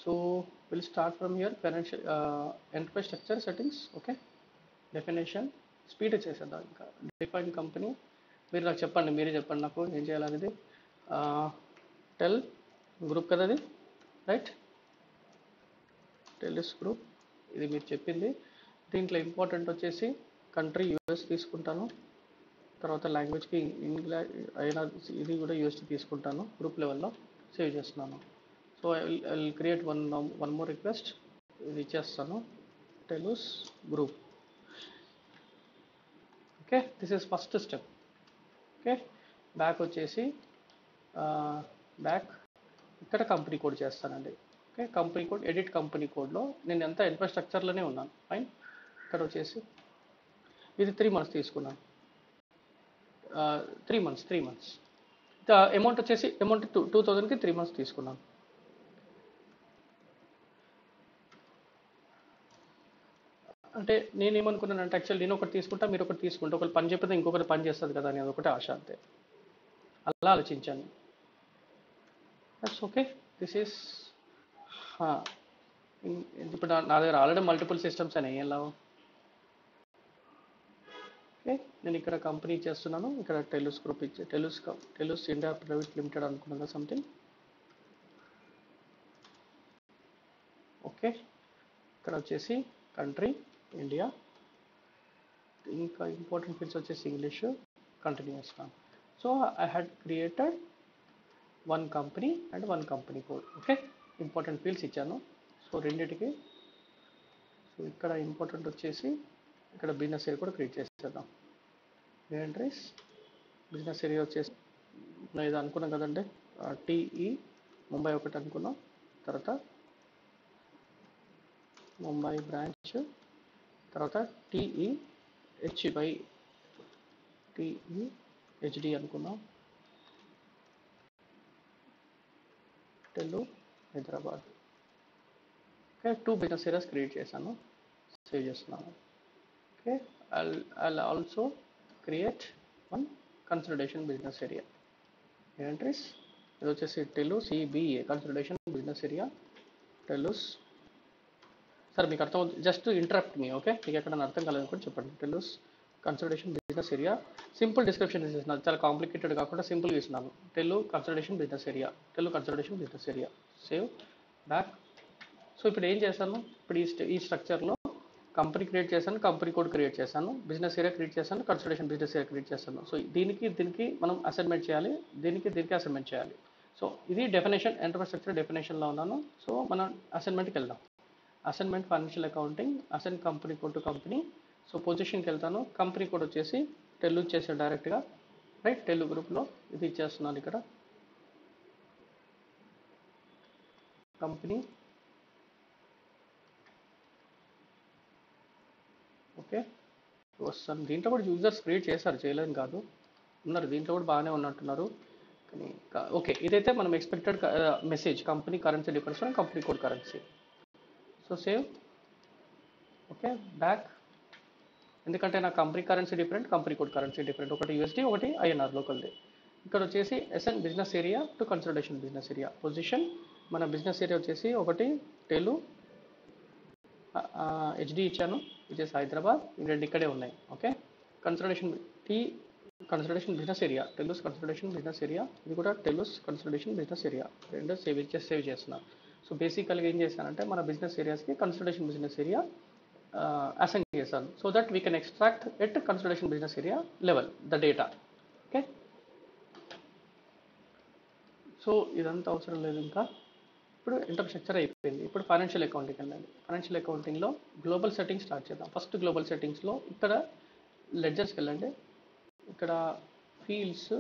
So we'll start from here. Financial enterprise structure settings. Okay, definition speed చేసేద్దాం. ఇంకా define company. మీరు నాకు చెప్పండి, మీరే చెప్పండి నాకు ఏం చేయాలనేది. టెల్ గ్రూప్ కదా అది, రైట్? టెలిస్ గ్రూప్, ఇది మీరు చెప్పింది. దీంట్లో ఇంపార్టెంట్ వచ్చేసి కంట్రీ యూఎస్ తీసుకుంటాను, తర్వాత లాంగ్వేజ్కి ఇంగ్లీష్ అయినా ఇది కూడా యూఎస్ తీసుకుంటాను. గ్రూప్ లెవెల్లో సేవ్ చేస్తున్నాను. So I will create one more request, ఇది ఇచ్చేస్తాను, Telus group. Okay, this is first step. Okay, back వచ్చేసి బ్యాక్ ఇక్కడ కంపెనీ కోడ్ చేస్తానండి. Okay, company code, edit company కోడ్లో నేను ఎంత ఇన్ఫ్రాస్ట్రక్చర్లోనే ఉన్నాను. ఫైన్. ఇక్కడ వచ్చేసి ఇది 3 months తీసుకున్నాను. 3 months. అమౌంట్ వచ్చేసి అమౌంట్ 2000కి 3 months తీసుకున్నాను. అంటే నేనేమనుకున్నానంటే యాక్చువల్ నేను ఒకటి తీసుకుంటా, మీరు ఒకటి తీసుకుంటా, ఒకరు పని చెప్పితే ఇంకొకటి పని చేస్తుంది కదా అని అదొకటి ఆశ, అంతే. అలా ఆలోచించాను. That's okay. దిస్ ఈస్ ఇప్పుడు నా దగ్గర ఆల్రెడీ మల్టిపుల్ సిస్టమ్స్ అనేవి ఎలా. ఓకే, నేను ఇక్కడ కంపెనీ చేస్తున్నాను, ఇక్కడ టెలుస్ గ్రూప్ ఇచ్చే టెలుస్ ఇండియా ప్రైవేట్ లిమిటెడ్ అనుకున్నాను సంథింగ్. ఓకే, ఇక్కడ వచ్చేసి కంట్రీ ఇండియా, ఇంకా ఇంపార్టెంట్ ఫీల్డ్స్ వచ్చేసి ఇంగ్లీష్, కంటిన్యూ చేస్తాను. So I had created 1 company and 1 company code. Okay, important fields ఇచ్చాను. సో రెండింటికి. సో ఇక్కడ ఇంపార్టెంట్ వచ్చేసి ఇక్కడ బిజినెస్ ఏరియా కూడా క్రియేట్ చేసేద్దాం. ఎంట్రీస్ బిజినెస్ ఏరియా వచ్చేసి నేను ఇది అనుకున్నాం కదండి, టీఈ ముంబై ఒకటి అనుకున్నాం, తర్వాత ముంబై బ్రాంచ్, తర్వాత టీఈ హెచ్డి అనుకున్నాం, Telu Hyderabad. Okay, 2 business areas create చేశాను, సేవ్ చేస్తున్నాను. Okay, I'll also create 1 consultation business area. Entries ఇది వచ్చేసి Telu CBA consultation business area, Telus. Sir మీకు అర్థం అవుతుంది, జస్ట్ ఇంటరప్ట్ మీ. ఓకే, మీకు ఎక్కడ అర్థం కాలేదనుకోండి చెప్పండి. Telus consultation business area, simple description ఇస్తున్నాను, చాలా కాంప్లికేటెడ్ కాకుండా సింపుల్గా ఇస్తున్నాను. Telu consultation business area, Telu consultation business area, save, back. So ఇప్పుడు ఏం చేశాను, ఇప్పుడు ఈ స్ట్రక్చర్లో కంపెనీ క్రియేట్ చేశాను, కంపెనీ కోడ్ క్రియేట్ చేశాను, బిజినెస్ ఏరియా క్రియేట్ చేశాను, కన్సల్టేషన్ బిజినెస్ ఏరియా క్రియేట్ చేశాను. సో దీనికి మనం అసైన్మెంట్ చేయాలి, దీనికి అసైన్మెంట్ చేయాలి. సో ఇది డెఫినేషన్, ఎంటర్ప్రైజ్ స్ట్రక్చర్ డెఫినేషన్లో ఉన్నాను. సో మనం అసైన్మెంట్కి వెళ్దాం. Assignment financial accounting, assign company code to company. So పొజిషన్కి వెళ్తాను, కంపెనీ కోడ్ వచ్చేసి టెలు ఇచ్చేసాను డైరెక్ట్గా, రైట్? టెలు గ్రూప్లో ఇది ఇచ్చేస్తున్నాను. ఇక్కడ కంపెనీ. ఓకే, వస్తాను. దీంట్లో కూడా యూజర్స్ క్రియేట్ చేశారు, చేయలేని కాదు, ఉన్నారు దీంట్లో కూడా బాగానే ఉన్నట్టున్నారు. కానీ ఓకే, ఇదైతే మనం expected message, company currency difference from company code currency. So save. Okay, back. ఎందుకంటే నా company currency different, company code currency different, ఒకటి యూఎస్డి ఒకటి ఐఎన్ఆర్ లోకల్ది. ఇక్కడ వచ్చేసి SN business area to consultation business area. Position మన బిజినెస్ ఏరియా వచ్చేసి ఒకటి టెలు హెచ్డి ఇచ్చాను, వచ్చేసి హైదరాబాద్, ఈ రెండు ఇక్కడే ఉన్నాయి. Okay, consultation consultation business area, Telus consultation business area, ఇది కూడా టెలుస్ కన్సల్టేషన్ బిజినెస్ ఏరియా, రెండు సేవ్ చేస్తున్నాను. సో బేసికల్గా ఏం చేశానంటే మన బిజినెస్ ఏరియాస్కి కన్సల్టేషన్ బిజినెస్ ఏరియా అసైన్ చేశాను, so that we can extract at consultation business area level the data. Okay, so ఇదంతా అవసరం లేదు ఇంకా. ఇప్పుడు ఇంటర్స్ట్రక్చర్ అయిపోయింది. ఇప్పుడు ఫైనాన్షియల్ అకౌంటింగ్ వెళ్ళండి. ఫైనాన్షియల్ అకౌంటింగ్లో గ్లోబల్ సెట్టింగ్స్ స్టార్ట్ చేద్దాం. ఫస్ట్ గ్లోబల్ సెట్టింగ్స్లో ఇక్కడ లెడ్జర్స్కి వెళ్ళండి. ఇక్కడ ఫీల్డ్స్,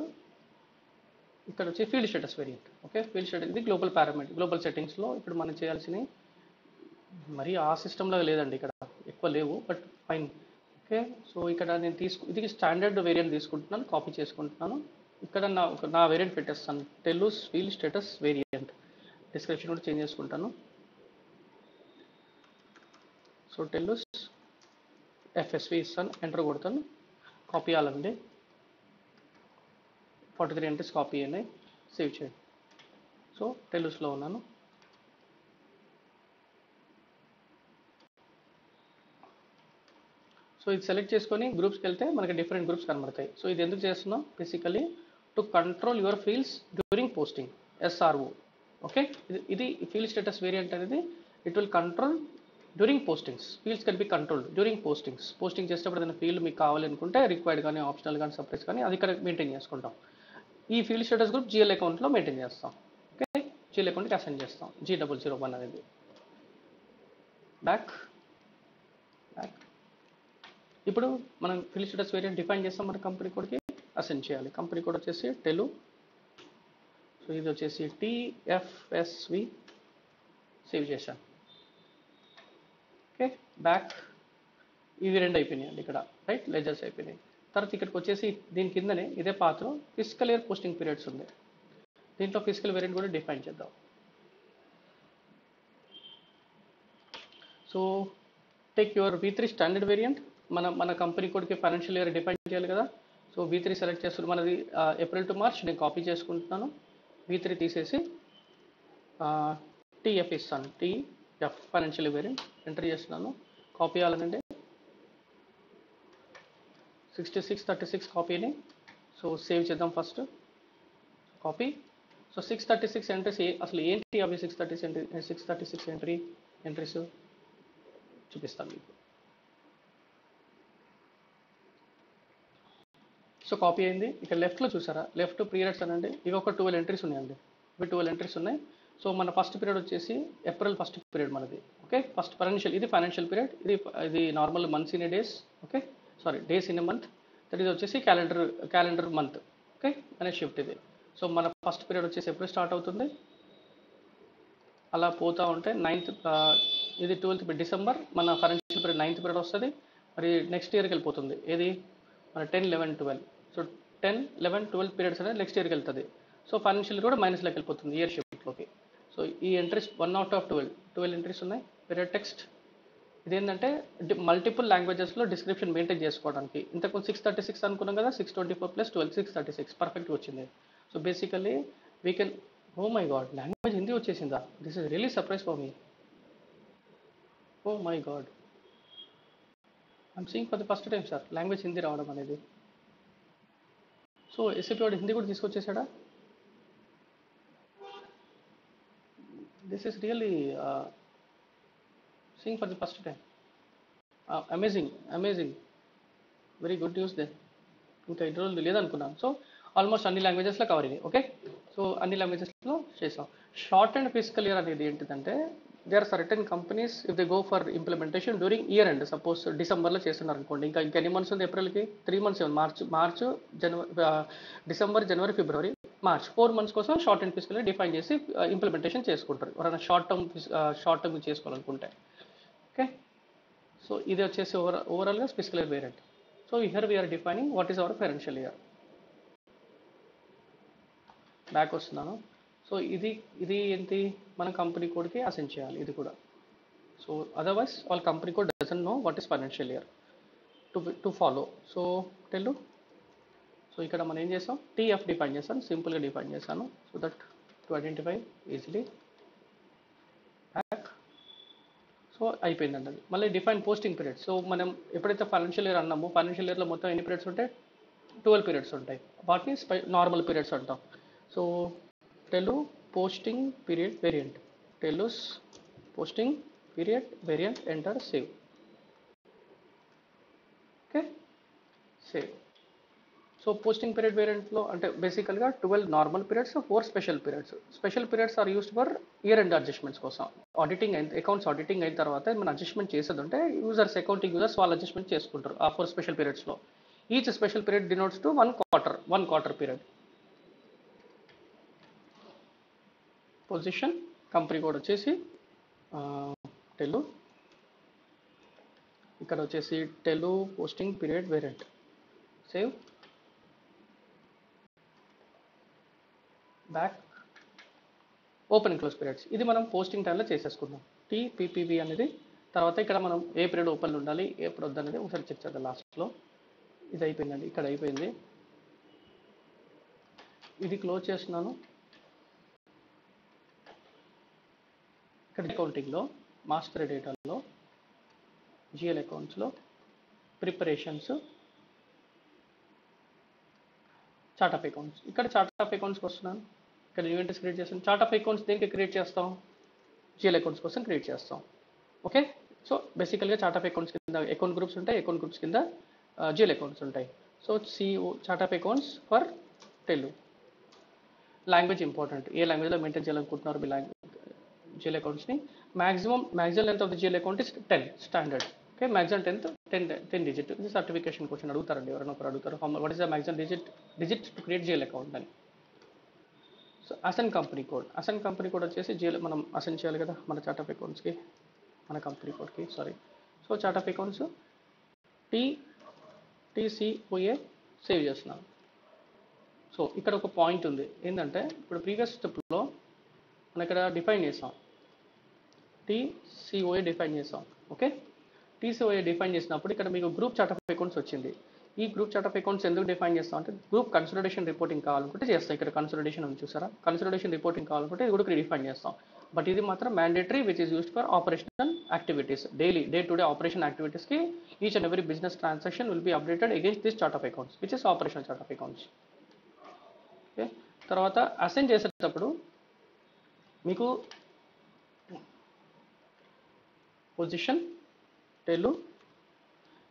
ఇక్కడ వచ్చి field status variant. Okay, field status ఇది గ్లోబల్ పారామీటర్. గ్లోబల్ సెట్టింగ్స్లో ఇప్పుడు మనం చేయాల్సినవి మరి ఆ సిస్టంలో లేదండి, ఇక్కడ ఎక్కువ లేవు, బట్ ఫైన్. ఓకే, సో ఇక్కడ నేను ఇది స్టాండర్డ్ వేరియంట్ తీసుకుంటున్నాను, కాపీ చేసుకుంటున్నాను. ఇక్కడ నా వేరియంట్ పెట్టేస్తాను, టెలుస్ ఫీల్డ్ స్టేటస్ వేరియంట్. డిస్క్రిప్షన్ కూడా చేంజ్ చేసుకుంటాను. సో టెలుస్ ఎఫ్ఎస్వి ఇస్తాను, ఎంటర్ కొడతాను, కాపీ అవ్వాలండి. 43 ఎంట్రీస్ కాపీ అయినాయి, సేవ్ చేయండి. సో టెలుస్లో ఉన్నాను. సో ఇది సెలెక్ట్ చేసుకొని గ్రూప్స్కి వెళ్తే మనకి డిఫరెంట్ గ్రూప్స్ కనబడతాయి. సో ఇది ఎందుకు చేస్తున్నాం, basically to control your fields during posting, SRO. Okay, ఇది ఫీల్డ్ స్టేటస్ వేరియంట్ అనేది it will control during postings. Fields can be controlled during postings. Posting చేసేటప్పుడు ఏదైనా ఫీల్డ్ మీకు కావాలనుకుంటే రిక్వైర్డ్ కానీ ఆప్షనల్ కానీ సపరేట్స్ కానీ అది ఇక్కడ మెయింటైన్ చేసుకుంటాం. ఈ ఫీల్డ్ స్టేటస్ గ్రూప్ జిఎల్ అకౌంట్లో మెయింటైన్ చేస్తాం. ఓకే, జిఎల్ అకౌంట్కి అసైన్ చేస్తాం G001 అనేది. బ్యాక్ ఇప్పుడు మనం ఫీల్డ్ స్టేటస్ వేరియంట్ డిఫైన్ చేస్తాం, మన కంపెనీ కోడ్కి అసైన్ చేయాలి. కంపెనీ కోడ్ వచ్చేసి టెలు. సో ఇది వచ్చేసి TFSV సేవ్ చేశాను. ఓకే, బ్యాక్ ఇవి రెండు అయిపోయినాయి అండి ఇక్కడ, రైట్, లెజర్స్ అయిపోయినాయి. తర్వాత ఇక్కడికి వచ్చేసి దీని కిందనే ఇదే పాత్ర ఫిజికల్ ఇయర్ పోస్టింగ్ పీరియడ్స్ ఉంది. దీంట్లో ఫిజికల్ వేరియంట్ కూడా డిఫైన్ చేద్దాం. So take your V3 standard variant. మన కంపెనీ కోడ్కి ఫైనాన్షియల్ ఇయర్ డిఫైన్ చేయాలి కదా. సో V3 సెలెక్ట్ చేస్తున్న మనది ఏప్రిల్ టు మార్చ్. నేను కాపీ చేసుకుంటున్నాను. V3 తీసేసి TF ఇస్తాను. TF ఫైనాన్షియల్ వేరియంట్ ఎంటర్ చేస్తున్నాను. కాపీ చేయాలనండి 6636 కాపీని. సో సేవ్ చేద్దాం ఫస్ట్. కాపీ. సో 636 ఎంట్రీస్ అసలు ఏంటి అవి 636 ఎంట్రీస్ చూపిస్తాను మీకు. సో కాపీ అయింది. ఇక్కడ లెఫ్ట్లో చూసారా, లెఫ్ట్ పీరియడ్స్ అనండి. ఇవి ఒక 12 ఎంట్రీస్ ఉన్నాయండి. ఇవి 12 ఎంట్రీస్ ఉన్నాయి. సో మన ఫస్ట్ పీరియడ్ వచ్చేసి ఏప్రిల్ ఫస్ట్ పీరియడ్ మనది. ఓకే, ఫస్ట్ ఫైనాన్షియల్, ఇది ఫైనాన్షియల్ పీరియడ్. ఇది normal months in a days. Okay, sorry, days in a month. That ఇది వచ్చేసి క్యాలెండర్ మంత్. ఓకే, అనే షిఫ్ట్ ఇది. సో మన ఫస్ట్ పీరియడ్ వచ్చేసి ఎప్పుడు స్టార్ట్ అవుతుంది, అలా పోతూ ఉంటే 9th, ఇది 12th డిసెంబర్. మన ఫైనాన్షియల్ పీరియడ్ 9th పీరియడ్ వస్తుంది. మరి నెక్స్ట్ ఇయర్కి వెళ్ళిపోతుంది. ఏది మన 10, 11, 12. సో 10, 11, 12 పీరియడ్స్ అనేది నెక్స్ట్ ఇయర్కి వెళ్తుంది. సో ఫైనాన్షియల్ కూడా మైనస్లోకి వెళ్ళిపోతుంది ఇయర్ షిఫ్ట్లోకి. సో ఈ ఎంట్రీస్ 1 out of 12 ఎంట్రీస్ ఉన్నాయి. పీరియడ్ టెక్స్ట్ ఇదేంటంటే మల్టిపుల్ లాంగ్వేజెస్లో డిస్క్రిప్షన్ మెయింటైన్ చేసుకోవడానికి. ఇంతకు 636 అనుకున్నాం కదా, 624 + 12 636 పర్ఫెక్ట్గా వచ్చింది. So basically we can, oh my god, language Hindi వచ్చేసిందా? This is really surprise for me. Oh my god, I'm seeing for the first time sir language Hindi రావడం అనేది. సో ఎస్ఏపీ వాడు హిందీ కూడా తీసుకొచ్చేసాడా? This is really seeing for the first time. Amazing, very good news దే. ఇంకా ఇన్ని రోజులు లేదనుకున్నాను. సో ఆల్మోస్ట్ అన్ని లాంగ్వేజెస్లో కవర్ అయ్యాయి. ఓకే, సో అన్ని లాంగ్వేజెస్లో చేసాం. షార్ట్ అండ్ ఫిజికల్ ఇయర్ అనేది ఏంటిదంటే, they are certain companies if they go for implementation during year end. Suppose డిసెంబర్లో చేస్తున్నారు అనుకోండి, ఇంకా ఎన్ని మంత్స్ ఉంది ఏప్రిల్కి? 3 months ఉంది. మార్చ్, డిసెంబర్, జనవరి, ఫిబ్రవరి, మార్చ్, 4 months కోసం షార్ట్ అండ్ ఫిజికల్ డిఫైన్ చేసి ఇంప్లిమెంటేషన్ చేసుకుంటారు ఎవరైనా షార్ట్ టర్మ్ చేసుకోవాలనుకుంటే. ఓకే, సో ఇది వచ్చేసి ఓవరాల్గా physical year variant. So here we are defining what is our financial year. Back వస్తున్నాను. సో ఇది ఏంటి, మన కంపెనీ కోడ్కి అసైన్ చేయాలి ఇది కూడా. సో అదర్వైజ్ వాళ్ళ company code doesn't know what is financial year to follow. So tell. So ఇక్కడ మనం ఏం చేసాం, TF డిఫైన్ చేశాను, సింపుల్గా డిఫైన్ చేశాను. So that to identify easily. Back. So అయిపోయిందండి అది. మళ్ళీ డిఫైన్ పోస్టింగ్ పీరియడ్. సో మనం ఎప్పుడైతే ఫైనాన్షియల్ ఇయర్ అన్నామో, ఫైనాన్షియల్ ఇయర్లో మొత్తం ఎన్ని పీరియడ్స్ ఉంటాయి? 12 పీరియడ్స్ ఉంటాయి. వాటిని నార్మల్ పీరియడ్స్ అంటాం. సో టెలు పోస్టింగ్ పీరియడ్ వేరియంట్, టెలుస్ posting period variant, enter, save. Okay, save. So posting period వేరియంట్లో అంటే బేసికల్గా 12 normal periods, 4 special periods. Special periods are used for year end adjustments కోసం. అకౌంట్స్ ఆడిటింగ్ అయిన తర్వాత మనం అడ్జస్ట్మెంట్ చేసేది ఉంటే అకౌంటింగ్ యూజర్స్ వాళ్ళు అడ్జస్ట్మెంట్ చేసుకుంటారు ఆ 4 స్పెషల్ పీరియడ్స్లో. Each special period denotes to 1 quarter period. Position company code వచ్చేసి టెలు. ఇక్కడ వచ్చేసి టెలు posting period variant, save. Back. Open and close periods ఇది మనం పోస్టింగ్ టైంలో చేసేసుకుందాం. TPPV అనేది తర్వాత ఇక్కడ మనం ఏ పీరియడ్ ఓపెన్ ఉండాలి ఎప్పుడు వద్దనేది ఒకసారి చెక్ చేద్దాం. లాస్ట్లో ఇది అయిపోయిందండి, ఇక్కడ అయిపోయింది. ఇది క్లోజ్ చేస్తున్నాను. ఇక్కడ అకౌంటింగ్లో మాస్టర్ డేటాలో GL అకౌంట్స్లో ప్రిపరేషన్స్, చార్ట్ ఆఫ్ అకౌంట్స్. ఇక్కడ చార్ట్ ఆఫ్ అకౌంట్స్కి వస్తున్నాను. ఇక్కడ న్యూ ఎంట్రీస్ క్రియేట్ చేస్తాను. చార్ట్ ఆఫ్ అకౌంట్స్ దేనికి క్రియేట్ చేస్తాం? జిఎల్ అకౌంట్స్ కోసం క్రియేట్ చేస్తాం. ఓకే, సో బేసికల్గా చార్ట్ ఆఫ్ అకౌంట్స్ కింద అకౌంట్ గ్రూప్స్ ఉంటాయి, అకౌంట్ గ్రూప్స్ కింద జిఎల్ అకౌంట్స్ ఉంటాయి. So CO chart of accounts for Telugu. Language important. ఏ లాంగ్వేజ్లో మెయింటైన్ చేయాలనుకుంటున్నారు మీ జిఎల్ అకౌంట్స్ని? Maximum length of the GL account is 10 standard. Okay, maximum 10 digit. ఇది సర్టిఫికేషన్ క్వశ్చన్ అడుగుతారండి, ఎవరైనా ఒకరు అడుగుతారు, what is the maximum digit to create GL account అని. సో అసెన్ కంపెనీ కోడ్ వచ్చేసి జిఎల్ మనం అసెన్ చేయాలి కదా మన చార్ట్ ఆఫ్ అకౌంట్స్కి, మన కంపెనీ కోడ్కి, sorry. So chart of accounts TCOA save చేస్తున్నాను. సో ఇక్కడ ఒక పాయింట్ ఉంది ఏంటంటే, ఇప్పుడు ప్రీవియస్ స్టెప్లో మనం ఇక్కడ డిఫైన్ చేసాం, టీసీఓఏ డిఫైన్ చేసాం. ఓకే, టీసీఓఏ డిఫైన్ చేసినప్పుడు ఇక్కడ మీకు గ్రూప్ చార్ట్ ఆఫ్ అకౌంట్స్ వచ్చింది. ఈ గ్రూప్ చార్ట్ ఆఫ్ అకౌంట్స్ ఎందుకు డిఫైన్ చేస్తాం అంటే, గ్రూప్ కన్సల్టేషన్ రిపోర్టింగ్ కావాలనుకుంటే చేస్తాం. ఇక్కడ కన్సల్టేషన్ అని చూసారా, కన్సల్టేషన్ రిపోర్టింగ్ కావాలనుకుంటే ఇది కూడా డిఫైన్ చేస్తాం. బట్ ఇది మాత్రం mandatory which is used for operational activities. Day to day operation యాక్టివిటీస్కి each and every business transaction will be updated against this chart of accounts which is operational chart of accounts. Okay, తర్వాత assign చేసేటప్పుడు మీకు position Telugu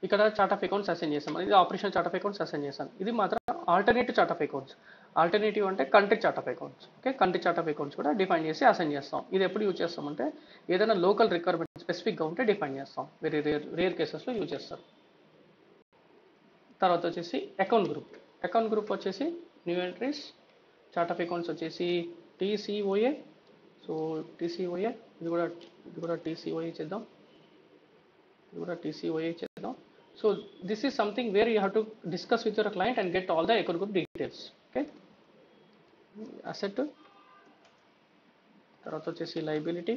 ఇక్కడ chart of accounts assign చేస్తాం. ఇది operational chart of accounts assign చేస్తాం. ఇది మాత్రం alternative chart of accounts. Alternative అంటే country chart of accounts. Okay, country chart of accounts కూడా డిఫైన్ చేసి అసైన్ చేస్తాం. ఇది ఎప్పుడు యూజ్ చేస్తామంటే, ఏదైనా లోకల్ రిక్వైర్మెంట్ స్పెసిఫిక్గా ఉంటే డిఫైన్ చేస్తాం. వెరీ రేర్ కేసెస్లో యూజ్ చేస్తారు. తర్వాత వచ్చేసి అకౌంట్ గ్రూప్ వచ్చేసి new entries, chart of accounts వచ్చేసి టీసీఓఏ. సో టీసీఓఏ ఇది కూడా టీసీఓఏ చేద్దాం. So this is something where you have to discuss with your client and get all the account group details. Okay, asset, తర్వాత వచ్చేసి లైబిలిటీ,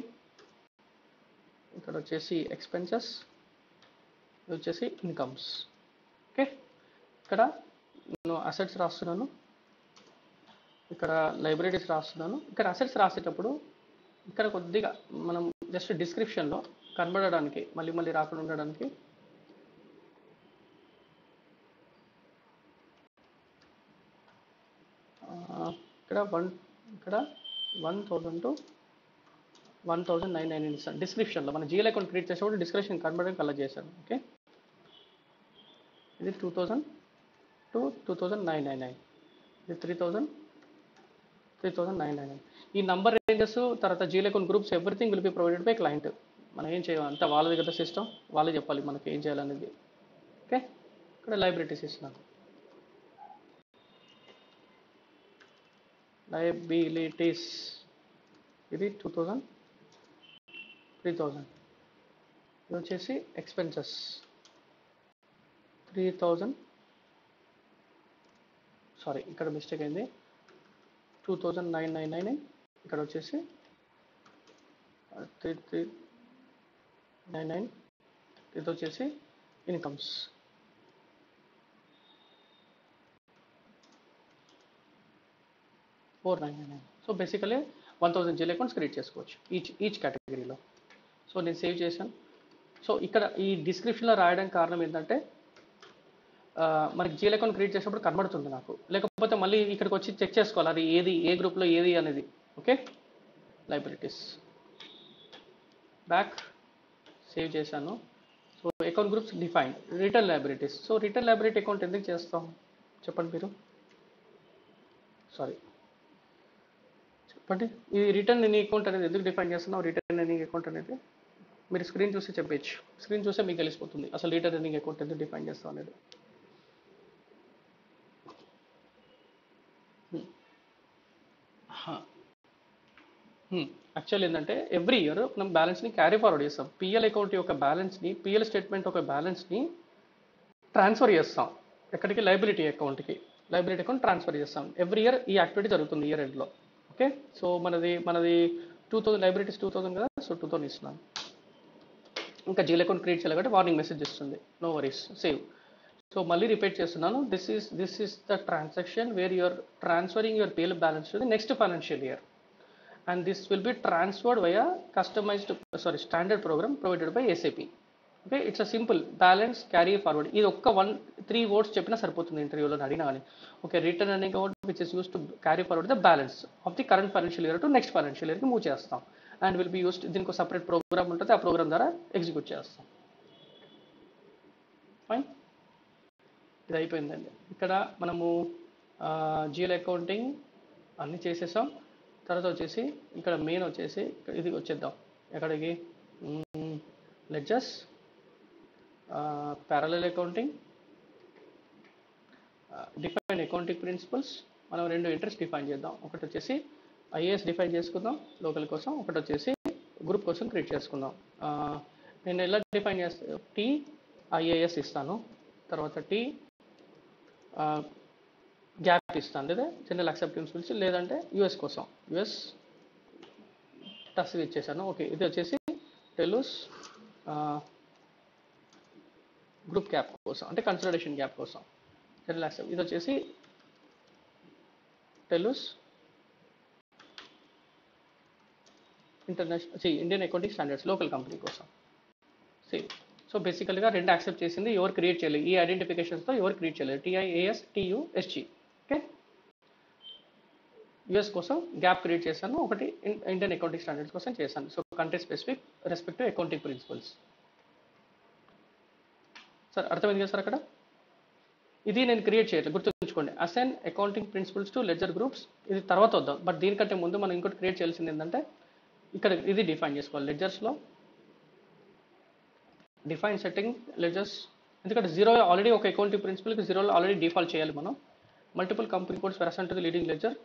ఇక్కడ వచ్చేసి ఎక్స్పెన్సెస్, ఇది వచ్చేసి ఇన్కమ్స్. ఓకే, ఇక్కడ నేను అసెట్స్ రాస్తున్నాను, ఇక్కడ లైబిలిటీస్ రాస్తున్నాను. ఇక్కడ అసెట్స్ రాసేటప్పుడు ఇక్కడ కొద్దిగా మనం జస్ట్ డిస్క్రిప్షన్లో కనబడడానికి మళ్ళీ రాకుండా ఉండడానికి ఇక్కడ 1000 to 1999 ఇస్తాను డిస్క్రిప్షన్లో. మన జిఎల్ అకౌంట్ క్రియేట్ చేసేటప్పుడు డిస్క్రిప్షన్ కనబడడానికి అలా చేశాను. ఓకే, ఇది 2000 to 2999, ఇది 3999. ఈ నంబర్ రేంజెస్ తర్వాత GL account groups everything will be provided by client. మనం ఏం చేయాలి అంతా వాళ్ళ దగ్గర సిస్టమ్, వాళ్ళే చెప్పాలి మనకి ఏం చేయాలనేది. ఓకే, ఇక్కడ లైబిలిటీస్ ఇస్తున్నాను. లయబిలిటీస్ ఇది 2000, 3000. ఇది వచ్చేసి ఎక్స్పెన్సెస్ 3000, సారీ ఇక్కడ మిస్టేక్ అయింది, 2999. ఇక్కడ వచ్చేసి 3399. ఇది వచ్చేసి incomes. So basically 1000 GL accounts create చేసుకోవచ్చు ఈచ్ కేటగిరీలో. సో నేను సేవ్ చేశాను. సో ఇక్కడ ఈ డిస్క్రిప్షన్లో రాయడానికి కారణం ఏంటంటే, మనకి జిఎల్ అకౌంట్ క్రియేట్ చేసినప్పుడు కనబడుతుంది నాకు, లేకపోతే మళ్ళీ ఇక్కడికి వచ్చి చెక్ చేసుకోవాలి అది ఏది ఏ గ్రూప్లో ఏది అనేది. ఓకే, లైబిలిటీస్ బ్యాక్ సేవ్ చేశాను. So account groups define return liabilities. So return liability account ఎందుకు చేస్తాం చెప్పండి మీరు, సారీ చెప్పండి. ఈ రిటర్న్ ఎనీ అకౌంట్ అనేది ఎందుకు డిఫైన్ చేస్తున్నాం? రిటర్న్ ఎనీ అకౌంట్ అనేది మీరు స్క్రీన్ చూసి చెప్పచ్చు, స్క్రీన్ చూస్తే మీకు తెలిసిపోతుంది అసలు రిటర్న్ ఎనీ అకౌంట్ ఎందుకు డిఫైన్ చేస్తాం అనేది. యాక్చువల్ ఏంటంటే ఎవ్రీ ఇయర్ మనం బ్యాలెన్స్ని క్యారీ ఫార్వర్డ్ చేస్తాం. పిఎల్ అకౌంట్ యొక్క బ్యాలెన్స్ని, పిఎల్ స్టేట్మెంట్ ఒక బ్యాలెన్స్ని ట్రాన్స్ఫర్ చేస్తాం ఎక్కడికి, లైబిలిటీ అకౌంట్కి. లైబిలిటీ అకౌంట్ ట్రాన్స్ఫర్ చేస్తాం ఎవ్రీ ఇయర్. ఈ యాక్టివిటీ జరుగుతుంది ఇయర్ ఎండ్లో. ఓకే, సో మనది 2000 లైబిలిటీస్ 2000 కదా, సో 2000 ఇస్తున్నాను. ఇంకా జిఎల్ అకౌంట్ క్రియేట్ చేయాలి కాబట్టి వార్నింగ్ మెసేజ్ ఇస్తుంది, నో వరీస్, సేవ్. సో మళ్ళీ రిపీట్ చేస్తున్నాను, this is the transaction where you are transferring your PL balance to the next financial year, and this will be transferred via standard program provided by SAP. Okay, it's a simple balance carry forward. ఇది ఒక్క 3 words చెప్పినా సరిపోతుంది ఇంటర్వ్యూలో అడిగినా కానీ. Okay, return అనే word which is use to carry forward the balance of the current financial year to next financial ఇయర్కి move చేస్తాం. అండ్ విల్ బి యూస్డ్, దీనికి సపరేట్ ప్రోగ్రామ్ ఉంటుంది, ఆ ప్రోగ్రామ్ ద్వారా ఎగ్జిక్యూట్ చేస్తాం. ఫైన్, ఇది అయిపోయిందండి. ఇక్కడ మనము జిఎల్ అకౌంటింగ్ అన్నీ చేసేసాం. తర్వాత వచ్చేసి ఇక్కడ మెయిన్ వచ్చేసి ఇది వచ్చేద్దాం ఎక్కడికి, ledgers, parallel accounting, define accounting principles. మనం 2 ఎంట్రీస్ డిఫైన్ చేద్దాం. ఒకటి వచ్చేసి ఐఏఎస్ డిఫైన్ చేసుకుందాం లోకల్ కోసం, ఒకటి వచ్చేసి గ్రూప్ కోసం క్రియేట్ చేసుకుందాం. నేను ఎలా డిఫైన్ చేస్తాను, టీ ఐఏఎస్ ఇస్తాను, తర్వాత టీ గ్యాప్ ఇస్తాను, లేదా జనరల్ అక్సెప్టెన్స్ ప్రిన్సిపల్స్, లేదంటే యూఎస్ కోసం యూఎస్ టస్ ఇచ్చేసాను. ఓకే, ఇది వచ్చేసి టెలూస్ గ్రూప్ గ్యాప్ కోసం, అంటే కన్సిడరేషన్ గ్యాప్ కోసం జనరల్ యాక్సెప్ట్. ఇది వచ్చేసి టెలూస్ international Indian accounting standards local company కోసం సేమ్. సో బేసికల్గా 2 యాక్సెప్ట్ చేసింది, ఎవరు క్రియేట్ చేయలేదు, ఈ ఐడెంటిఫికేషన్స్తో ఎవరు క్రియేట్ చేయలేదు, టీఐఏఎస్ టీయూఎస్జీ. ఓకే, యూఎస్ కోసం గ్యాప్ క్రియేట్ చేశాను, ఒకటి ఇండియన్ అకౌంటింగ్ స్టాండర్డ్స్ కోసం చేశాను. So country specific respect to accounting principles. Sir అర్థమైంది కదా సార్ అక్కడ? ఇది నేను క్రియేట్ చేయట్లేదు, గుర్తుంచుకోండి. Assign accounting principles to ledger groups, ఇది తర్వాత వద్దాం. బట్ దీనికంటే ముందు మనం ఇంకోటి క్రియేట్ చేయాల్సింది ఏంటంటే, ఇక్కడ ఇది డిఫైన్ చేసుకోవాలి లెడ్జర్స్లో, డిఫైన్ సెట్టింగ్ లెడ్జర్స్. ఎందుకంటే జీరో ఆల్రెడీ ఒక అకౌంటింగ్ ప్రిన్సిపల్కి జీరోలో ఆల్రెడీ డిఫాల్ట్ చేయాలి మనం. Multiple company codes were assigned to the leading ledger.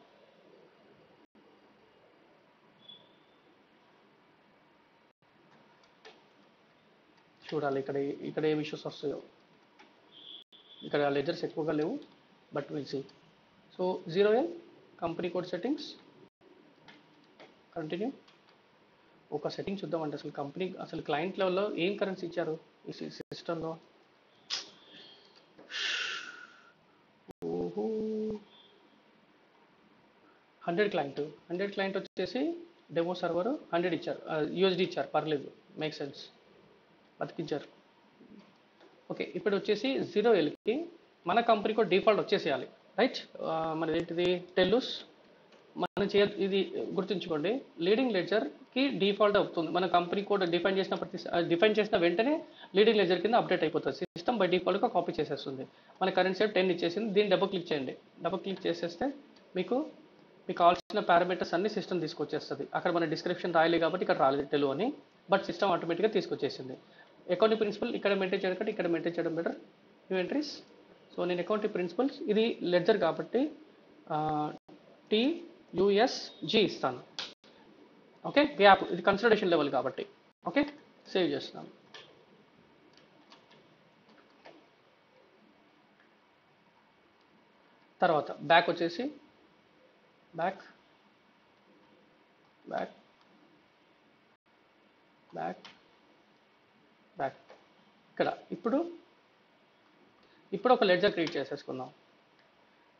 చూడాలి ఇక్కడ ఏం ఇష్యూస్ వస్తాయో. ఇక్కడ లెజర్స్ ఎక్కువగా లేవు, but will see. So 0L company code settings, continue. ఒక సెట్టింగ్ చూద్దామంటే అసలు కంపెనీ, అసలు క్లయింట్ లెవెల్లో ఏం కరెన్సీ ఇచ్చారు ఈ సిస్టంలో. 100 క్లయింట్ వచ్చేసి డెమో సర్వర్ 100 ఇచ్చారు, యూఎస్డి ఇచ్చారు, పర్లేదు, మేక్ సెన్స్, బతికించారు. ఓకే, ఇప్పుడు వచ్చేసి 0Lకి మన కంపెనీ కోడ్ డిఫాల్ట్ వచ్చేసేయాలి, రైట్. మనది ఏంటిది, టెల్లూస్. మనం ఇది గుర్తుంచుకోండి, లీడింగ్ లెడ్జర్కి డిఫాల్ట్ అవుతుంది. మన కంపెనీ కోడ్ డిఫైన్ చేసిన వెంటనే లీడింగ్ లెడ్జర్ కింద అప్డేట్ అయిపోతుంది. సిస్టమ్ బై డిఫాల్ట్గా కాపీ చేసేస్తుంది. మన కరెంట్ సేవ్ 10 ఇచ్చేసింది. దీన్ని డబుల్ క్లిక్ చేయండి. డబుల్ క్లిక్ చేసేస్తే మీకు కావాల్సిన పారామీటర్స్ అన్ని సిస్టమ్ తీసుకొచ్చేస్తుంది. అక్కడ మన డిస్క్రిప్షన్ రాయలేదు కాబట్టి ఇక్కడ రాలేదు టెలు అని, బట్ సిస్టమ్ ఆటోమేటిక్గా తీసుకొచ్చేసింది. అకౌంటింగ్ ప్రిన్సిపల్ ఇక్కడ మెయింటైన్ చేయడం కంటే ఇక్కడ మెయింటైన్ చేయడం బెటర్. New entries. సో నేను అకౌంటింగ్ ప్రిన్సిపల్స్, ఇది లెడ్జర్ కాబట్టి TUSG ఇస్తాను. ఓకే, గ్యాప్ ఇది కన్సిడరేషన్ లెవెల్ కాబట్టి. ఓకే, సేవ్ చేస్తున్నాను. తర్వాత బ్యాక్ వచ్చేసి బ్యాక్ ఇక్కడ ఇప్పుడు ఒక లెడ్జర్ క్రియేట్ చేసేసుకుందాం.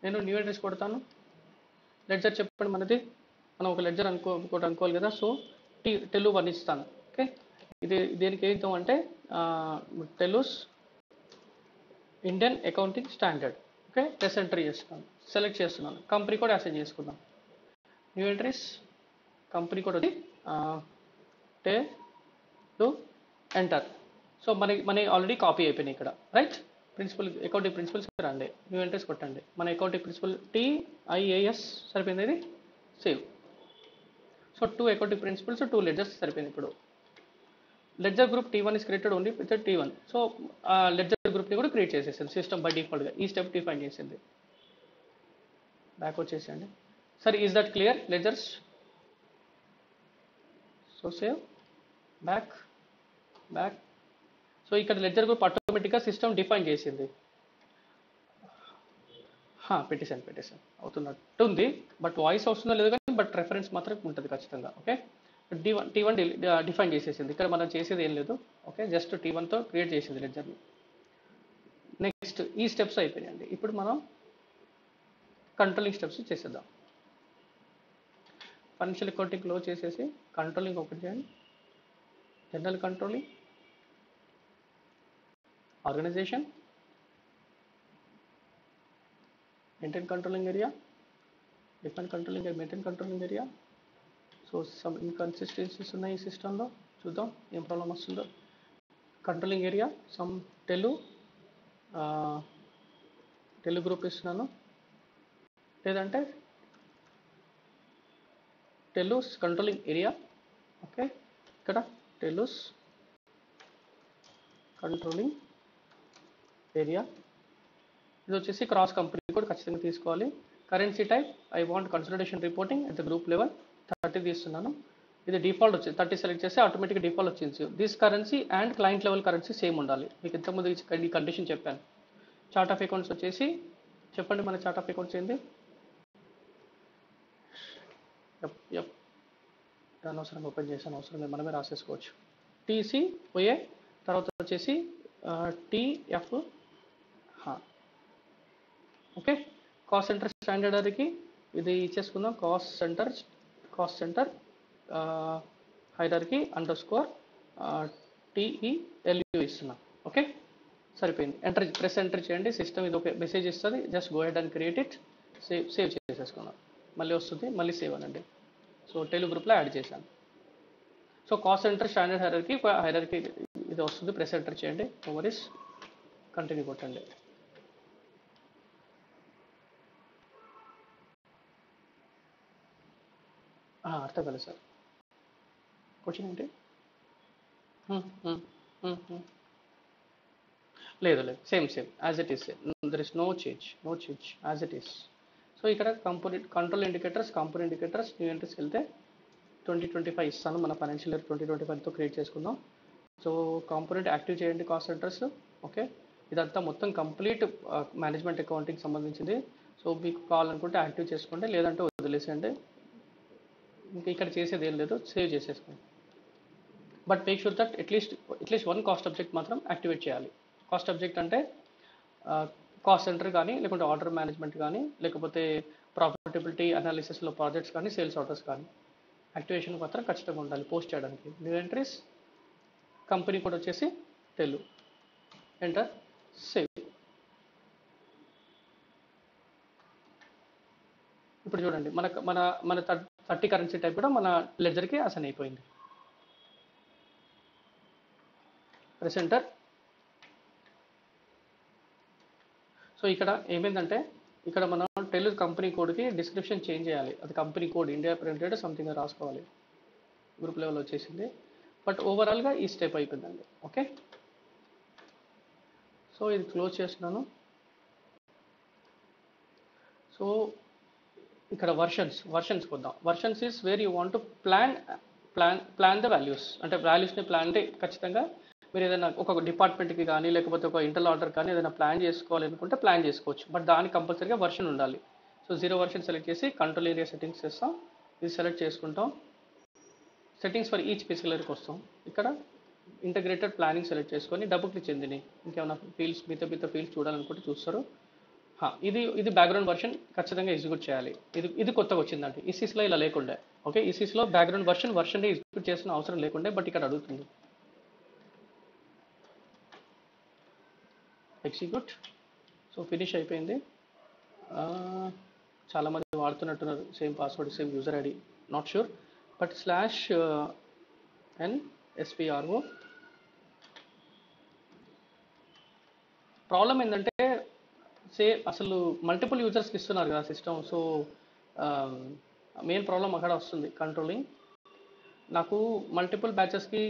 నేను న్యూ అడ్రస్ కొడతాను. లెడ్జర్ చెప్పండి మనది, మనం ఒక లెడ్జర్ అనుకోవాలి కదా. సో టెలు 1 ఇస్తాను. ఓకే, ఇది దేనికి ఏద్దాం అంటే టెలూస్ Indian accounting standard. Okay, press enter చేస్తున్నాను, సెలెక్ట్ చేస్తున్నాను, కంపెనీ కోడ్ అసైన్ చేసుకుందాం. న్యూ ఎంట్రీస్, కంపెనీ కోడ్ వచ్చి టెలు ఎంటర్. సో మన ఆల్రెడీ కాపీ అయిపోయినాయి ఇక్కడ, రైట్. ప్రిన్సిపల్ అకౌంటింగ్ ప్రిన్సిపల్స్ రండి, న్యూ ఎంట్రీస్ కొట్టండి. మన అకౌంటింగ్ ప్రిన్సిపల్ TIAS సరిపోయింది, ఇది save. So 2 accounting principles 2 ledgers సరిపోయింది. ఇప్పుడు ledger group T1 is created only with T1. So ledger గ్రూప్ని కూడా క్రియేట్ చేసేసింది సిస్టమ్ బై డిఫాల్ట్గా. ఈ స్టెప్ డిఫైన్ చేసింది. బ్యాక్ వచ్చేసేయండి. సరే, is that clear ledgers? So save, back. So ఇక్కడ లెడ్జర్ గ్రూప్ ఆటోమేటిక్గా సిస్టమ్ డిఫైన్ చేసింది. పెట్టేశాను అవుతున్నట్టు ఉంది, బట్ వాయిస్ వస్తుందో లేదు కానీ, బట్ రెఫరెన్స్ మాత్రం ఉంటుంది ఖచ్చితంగా. ఓకే, T1 డిఫైన్ చేసేసింది. ఇక్కడ మనం చేసేది ఏం లేదు. ఓకే, జస్ట్ T1తో క్రియేట్ చేసింది లెడ్జర్ని. నెక్స్ట్ ఈ స్టెప్స్ అయిపోయాయండి. ఇప్పుడు మనం కంట్రోలింగ్ స్టెప్స్ చేసేద్దాం. ఫైనాన్షియల్ అకౌంటింగ్ క్లోజ్ చేసేసి కంట్రోలింగ్ ఓపెన్ చేయండి. General controlling, organization, maintain controlling area, define controlling area, maintain controlling area. So some inconsistencies ఉన్నాయి ఈ సిస్టంలో, చూద్దాం ఏం ప్రాబ్లం వస్తుందో. కంట్రోలింగ్ ఏరియా సమ్ టెలు గ్రూప్ ఇస్తున్నాను, లేదంటే టెలూస్ కంట్రోలింగ్ ఏరియా. ఓకే, ఇక్కడ టెలూస్ కంట్రోలింగ్ ఏరియా. ఇది వచ్చేసి క్రాస్ కంపెనీ కూడా ఖచ్చితంగా తీసుకోవాలి. Currency type I want consultation reporting at the group level 30 తీస్తున్నాను. ఇది డిఫాల్ట్ వచ్చింది, 30 సెలెక్ట్ చేస్తే ఆటోమేటిక్గా డిఫాల్ట్ వచ్చింది. This currency and client level currency same ఉండాలి. మీకు ఇంతకుముందు ఈ కండిషన్ చెప్పాను. చార్ట్ ఆఫ్ అకౌంట్స్ వచ్చేసి చెప్పండి, మన చార్ట్ ఆఫ్ అకౌంట్స్ ఏంది? అనవసరంగా ఓపెన్ చేశాను, అవసరం లేదు, మనమే రాసేసుకోవచ్చు. TCOA తర్వాత వచ్చేసి TF. ఓకే, కాస్ట్ సెంటర్ స్టాండర్డ్కి ఇది ఇచ్చేసుకుందాం. కాస్ట్ సెంటర్ హైరార్కీ _ TELU ఇస్తున్నాం. ఓకే, సరిపోయింది. ప్రెస్ ఎంటర్ చేయండి, సిస్టమ్ ఇది ఒక మెసేజ్ ఇస్తుంది. Just go head and create it. Save చేసేసుకున్నాం. మళ్ళీ వస్తుంది, మళ్ళీ సేవ్ అనండి. సో టెలు గ్రూప్లో యాడ్ చేశాను. So cost centre standard hierarchy ఇది వస్తుంది. ప్రెస్ ఎంటర్ చేయండి, ఓవరీస్ కంటిన్యూ కొట్టండి. అర్థం కాలేదు సార్, క్వశ్చన్ ఏంటి? లేదు same as it is, there is no change as it is. So ఇక్కడ కంట్రోల్ ఇండికేటర్స్ న్యూ ఎంట్రీస్కి వెళ్తే 2025 ఇస్తాను. మన ఫైనాన్షియల్ ఇయర్ 2025తో క్రియేట్ చేసుకుందాం. సో కాంపోనెంట్ యాక్టివ్ చేయండి కాస్ట్ సెంటర్స్. ఓకే, ఇదంతా మొత్తం కంప్లీట్ మేనేజ్మెంట్ అకౌంటింగ్ సంబంధించింది. సో మీకు కావాలనుకుంటే యాక్టివ్ చేసుకోండి, లేదంటే వదిలేసేయండి. ఇంకా ఇక్కడ చేసేది ఏం లేదు, సేవ్ చేసేసుకోండి. But make sure that at least one cost object మాత్రం యాక్టివేట్ చేయాలి. కాస్ట్ ఆబ్జెక్ట్ అంటే కాస్ట్ సెంటర్ కానీ, లేకుంటే ఆర్డర్ మేనేజ్మెంట్ కానీ, లేకపోతే ప్రాఫిటబిలిటీ అనాలిసిస్లో ప్రాజెక్ట్స్ కానీ, సేల్స్ ఆర్డర్స్ కానీ యాక్టివేషన్ మాత్రం ఖచ్చితంగా ఉండాలి పోస్ట్ చేయడానికి. న్యూ ఎంట్రీస్, కంపెనీ కోడ్ వచ్చేసి టెలు, ఎంటర్, సేవ్. ఇప్పుడు చూడండి మన 30 కరెన్సీ టైప్ కూడా మన లెజర్కి అసైన్ అయిపోయింది. Press enter. సో ఇక్కడ ఏమైందంటే, ఇక్కడ మనం టెలు కంపెనీ కోడ్కి డిస్క్రిప్షన్ చేంజ్ చేయాలి. అది company code India printed something రాసుకోవాలి. గ్రూప్ లెవెల్ వచ్చేసింది, బట్ ఓవరాల్గా ఈ స్టెప్ అయిపోయిందండి. ఓకే, సో ఇది క్లోజ్ చేస్తున్నాను. సో ఇక్కడ వర్షన్స్ కొద్దాం. Versions is where you want to plan the values. అంటే వాల్యూస్ని ప్లాన్ అంటే ఖచ్చితంగా మీరు ఏదైనా ఒక డిపార్ట్మెంట్కి కానీ, లేకపోతే ఒక ఇంటర్నల్ ఆర్డర్ కానీ ఏదైనా ప్లాన్ చేసుకోవాలి అనుకుంటే ప్లాన్ చేసుకోవచ్చు. బట్ దానికి కంపల్సరీగా వర్షన్ ఉండాలి. సో 0 వర్షన్ సెలెక్ట్ చేసి కంట్రోల్ ఏరియా సెట్టింగ్స్ చేస్తాం. ఇది సెలెక్ట్ చేసుకుంటాం. సెట్టింగ్స్ ఫర్ ఈచ్ స్పెసిలర్కి వస్తాం. ఇక్కడ ఇంటగ్రేటెడ్ ప్లానింగ్ సెలెక్ట్ చేసుకొని డబుల్ క్లిక్ చెందిని ఇంకేమైనా ఫీల్డ్స్ మిగతా ఫీల్డ్స్ చూడాలనుకుంటే చూస్తారు. ఇది బ్యాక్గ్రౌండ్ వర్షన్ ఖచ్చితంగా ఎగ్జిక్యూట్ చేయాలి. ఇది కొత్తగా వచ్చిందండి, ఈసీస్లో ఇలా లేకుండే. ఓకే, ఈసీస్లో బ్యాక్గ్రౌండ్ వర్షన్ ఎగ్జిక్యూట్ చేసిన అవసరం లేకుండే, బట్ ఇక్కడ అడుగుతుంది. ఎగ్జిక్యూట్. సో ఫినిష్ అయిపోయింది. చాలామంది వాడుతున్నట్టున్నారు same password, same user ID, not sure, but /NSPRO. Problem ఏంటంటే అసలు మల్టిపుల్ యూజర్స్కి ఇస్తున్నారు కదా సిస్టమ్. సో మెయిన్ ప్రాబ్లం అక్కడ వస్తుంది. కంట్రోలింగ్ నాకు మల్టిపుల్ బ్యాచెస్కి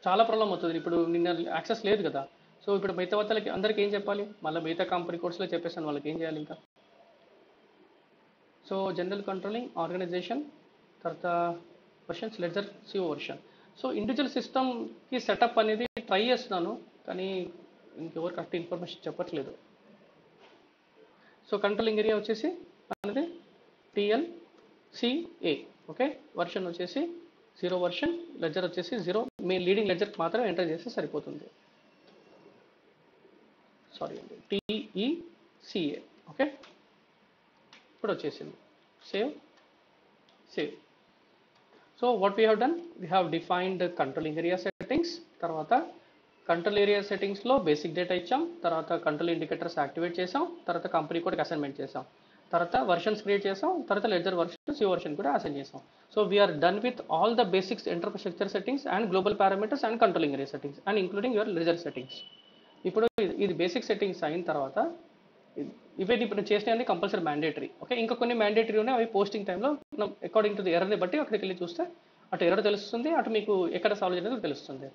చాలా ప్రాబ్లం అవుతుంది. ఇప్పుడు నిన్న యాక్సెస్ లేదు కదా. సో ఇప్పుడు మిగతా వాళ్ళకి అందరికీ ఏం చెప్పాలి? మళ్ళీ మిగతా కంపెనీ కోడ్స్లో చెప్పేసాను, వాళ్ళకి ఏం చేయాలి ఇంకా? సో జనరల్ కంట్రోలింగ్, ఆర్గనైజేషన్, తర్వాత versions, ledger, CO version. So individual సిస్టమ్కి సెటప్ అనేది ట్రై చేస్తున్నాను, కానీ ఇంకెవరు కరెక్ట్ ఇన్ఫర్మేషన్ చెప్పట్లేదు. సో కంట్రోలింగ్ ఏరియా వచ్చేసి అనేది TLCA. ఓకే, వర్షన్ వచ్చేసి 0 వర్షన్, లెడ్జర్ వచ్చేసి 0. మీ లీడింగ్ లెడ్జర్కి మాత్రం ఎంటర్ చేస్తే సరిపోతుంది. సారీ అండి, TECA. ఓకే, ఇప్పుడు వచ్చేసింది. Save. So what we have done, we have defined controlling area settings, తర్వాత కంట్రోల్ ఏరియా సెట్టింగ్స్లో బేసిక్ డేటా ఇచ్చాం, తర్వాత కంట్రోల్ ఇండికేటర్స్ యాక్టివేట్ చేసాం, తర్వాత కంపెనీ కోడ్కి అసైన్మెంట్ చేసాం, తర్వాత వర్షన్స్ క్రియేట్ చేసాం, తర్వాత లెడ్జర్ వర్షన్ సి వర్షన్ కూడా అసైన్ చేసాం. So we're done with all the basics infrastructure settings and global parameters and controlling area settings and including your ledger settings. ఇప్పుడు ఇది బేసిక్ సెట్టింగ్స్ అయిన తర్వాత ఇవే ఇప్పుడు చేసినవి కంపల్సరీ మ్యాండేటరీ. ఓకే, ఇంకా కొన్ని మ్యాండేటరీ ఉన్నాయి, అవి పోస్టింగ్ టైంలో మనం అకార్డింగ్ టు ది ఎర్రర్ని బట్టి అక్కడికి వెళ్ళి చూస్తే అటు ఎర్రర్ తెలుస్తుంది, అటు మీకు ఎక్కడ సాల్వ్ చేయడానికి తెలుస్తుంది.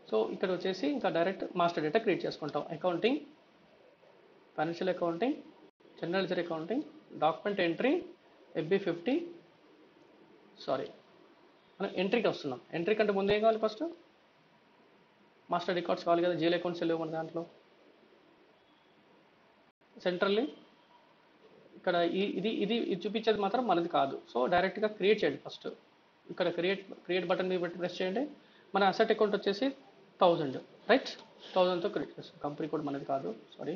సో ఇక్కడ వచ్చేసి ఇంకా డైరెక్ట్ మాస్టర్ డేటా క్రియేట్ చేసుకుంటాం. Accounting, financial accounting, general ledger accounting, document entry, FB50. Sorry, మనం ఎంట్రీకి వస్తున్నాం. ఎంట్రీ కంటే ముందు ఏం కావాలి? ఫస్ట్ మాస్టర్ రికార్డ్స్ కావాలి కదా, జీఎల్ అకౌంట్స్ లేవు మన దాంట్లో. సెంట్రల్లీ ఇక్కడ ఇది చూపించేది మాత్రం మనది కాదు. సో డైరెక్ట్గా క్రియేట్ చేయండి. ఫస్ట్ ఇక్కడ క్రియేట్ బటన్ మీద పెట్టి ప్రెస్ చేయండి. మన అసెట్ అకౌంట్ వచ్చేసి 1000, రైట్? 1000తో క్రియేట్ చేస్తాం. కంపెనీ కోడ్ మనది కాదు, సారీ.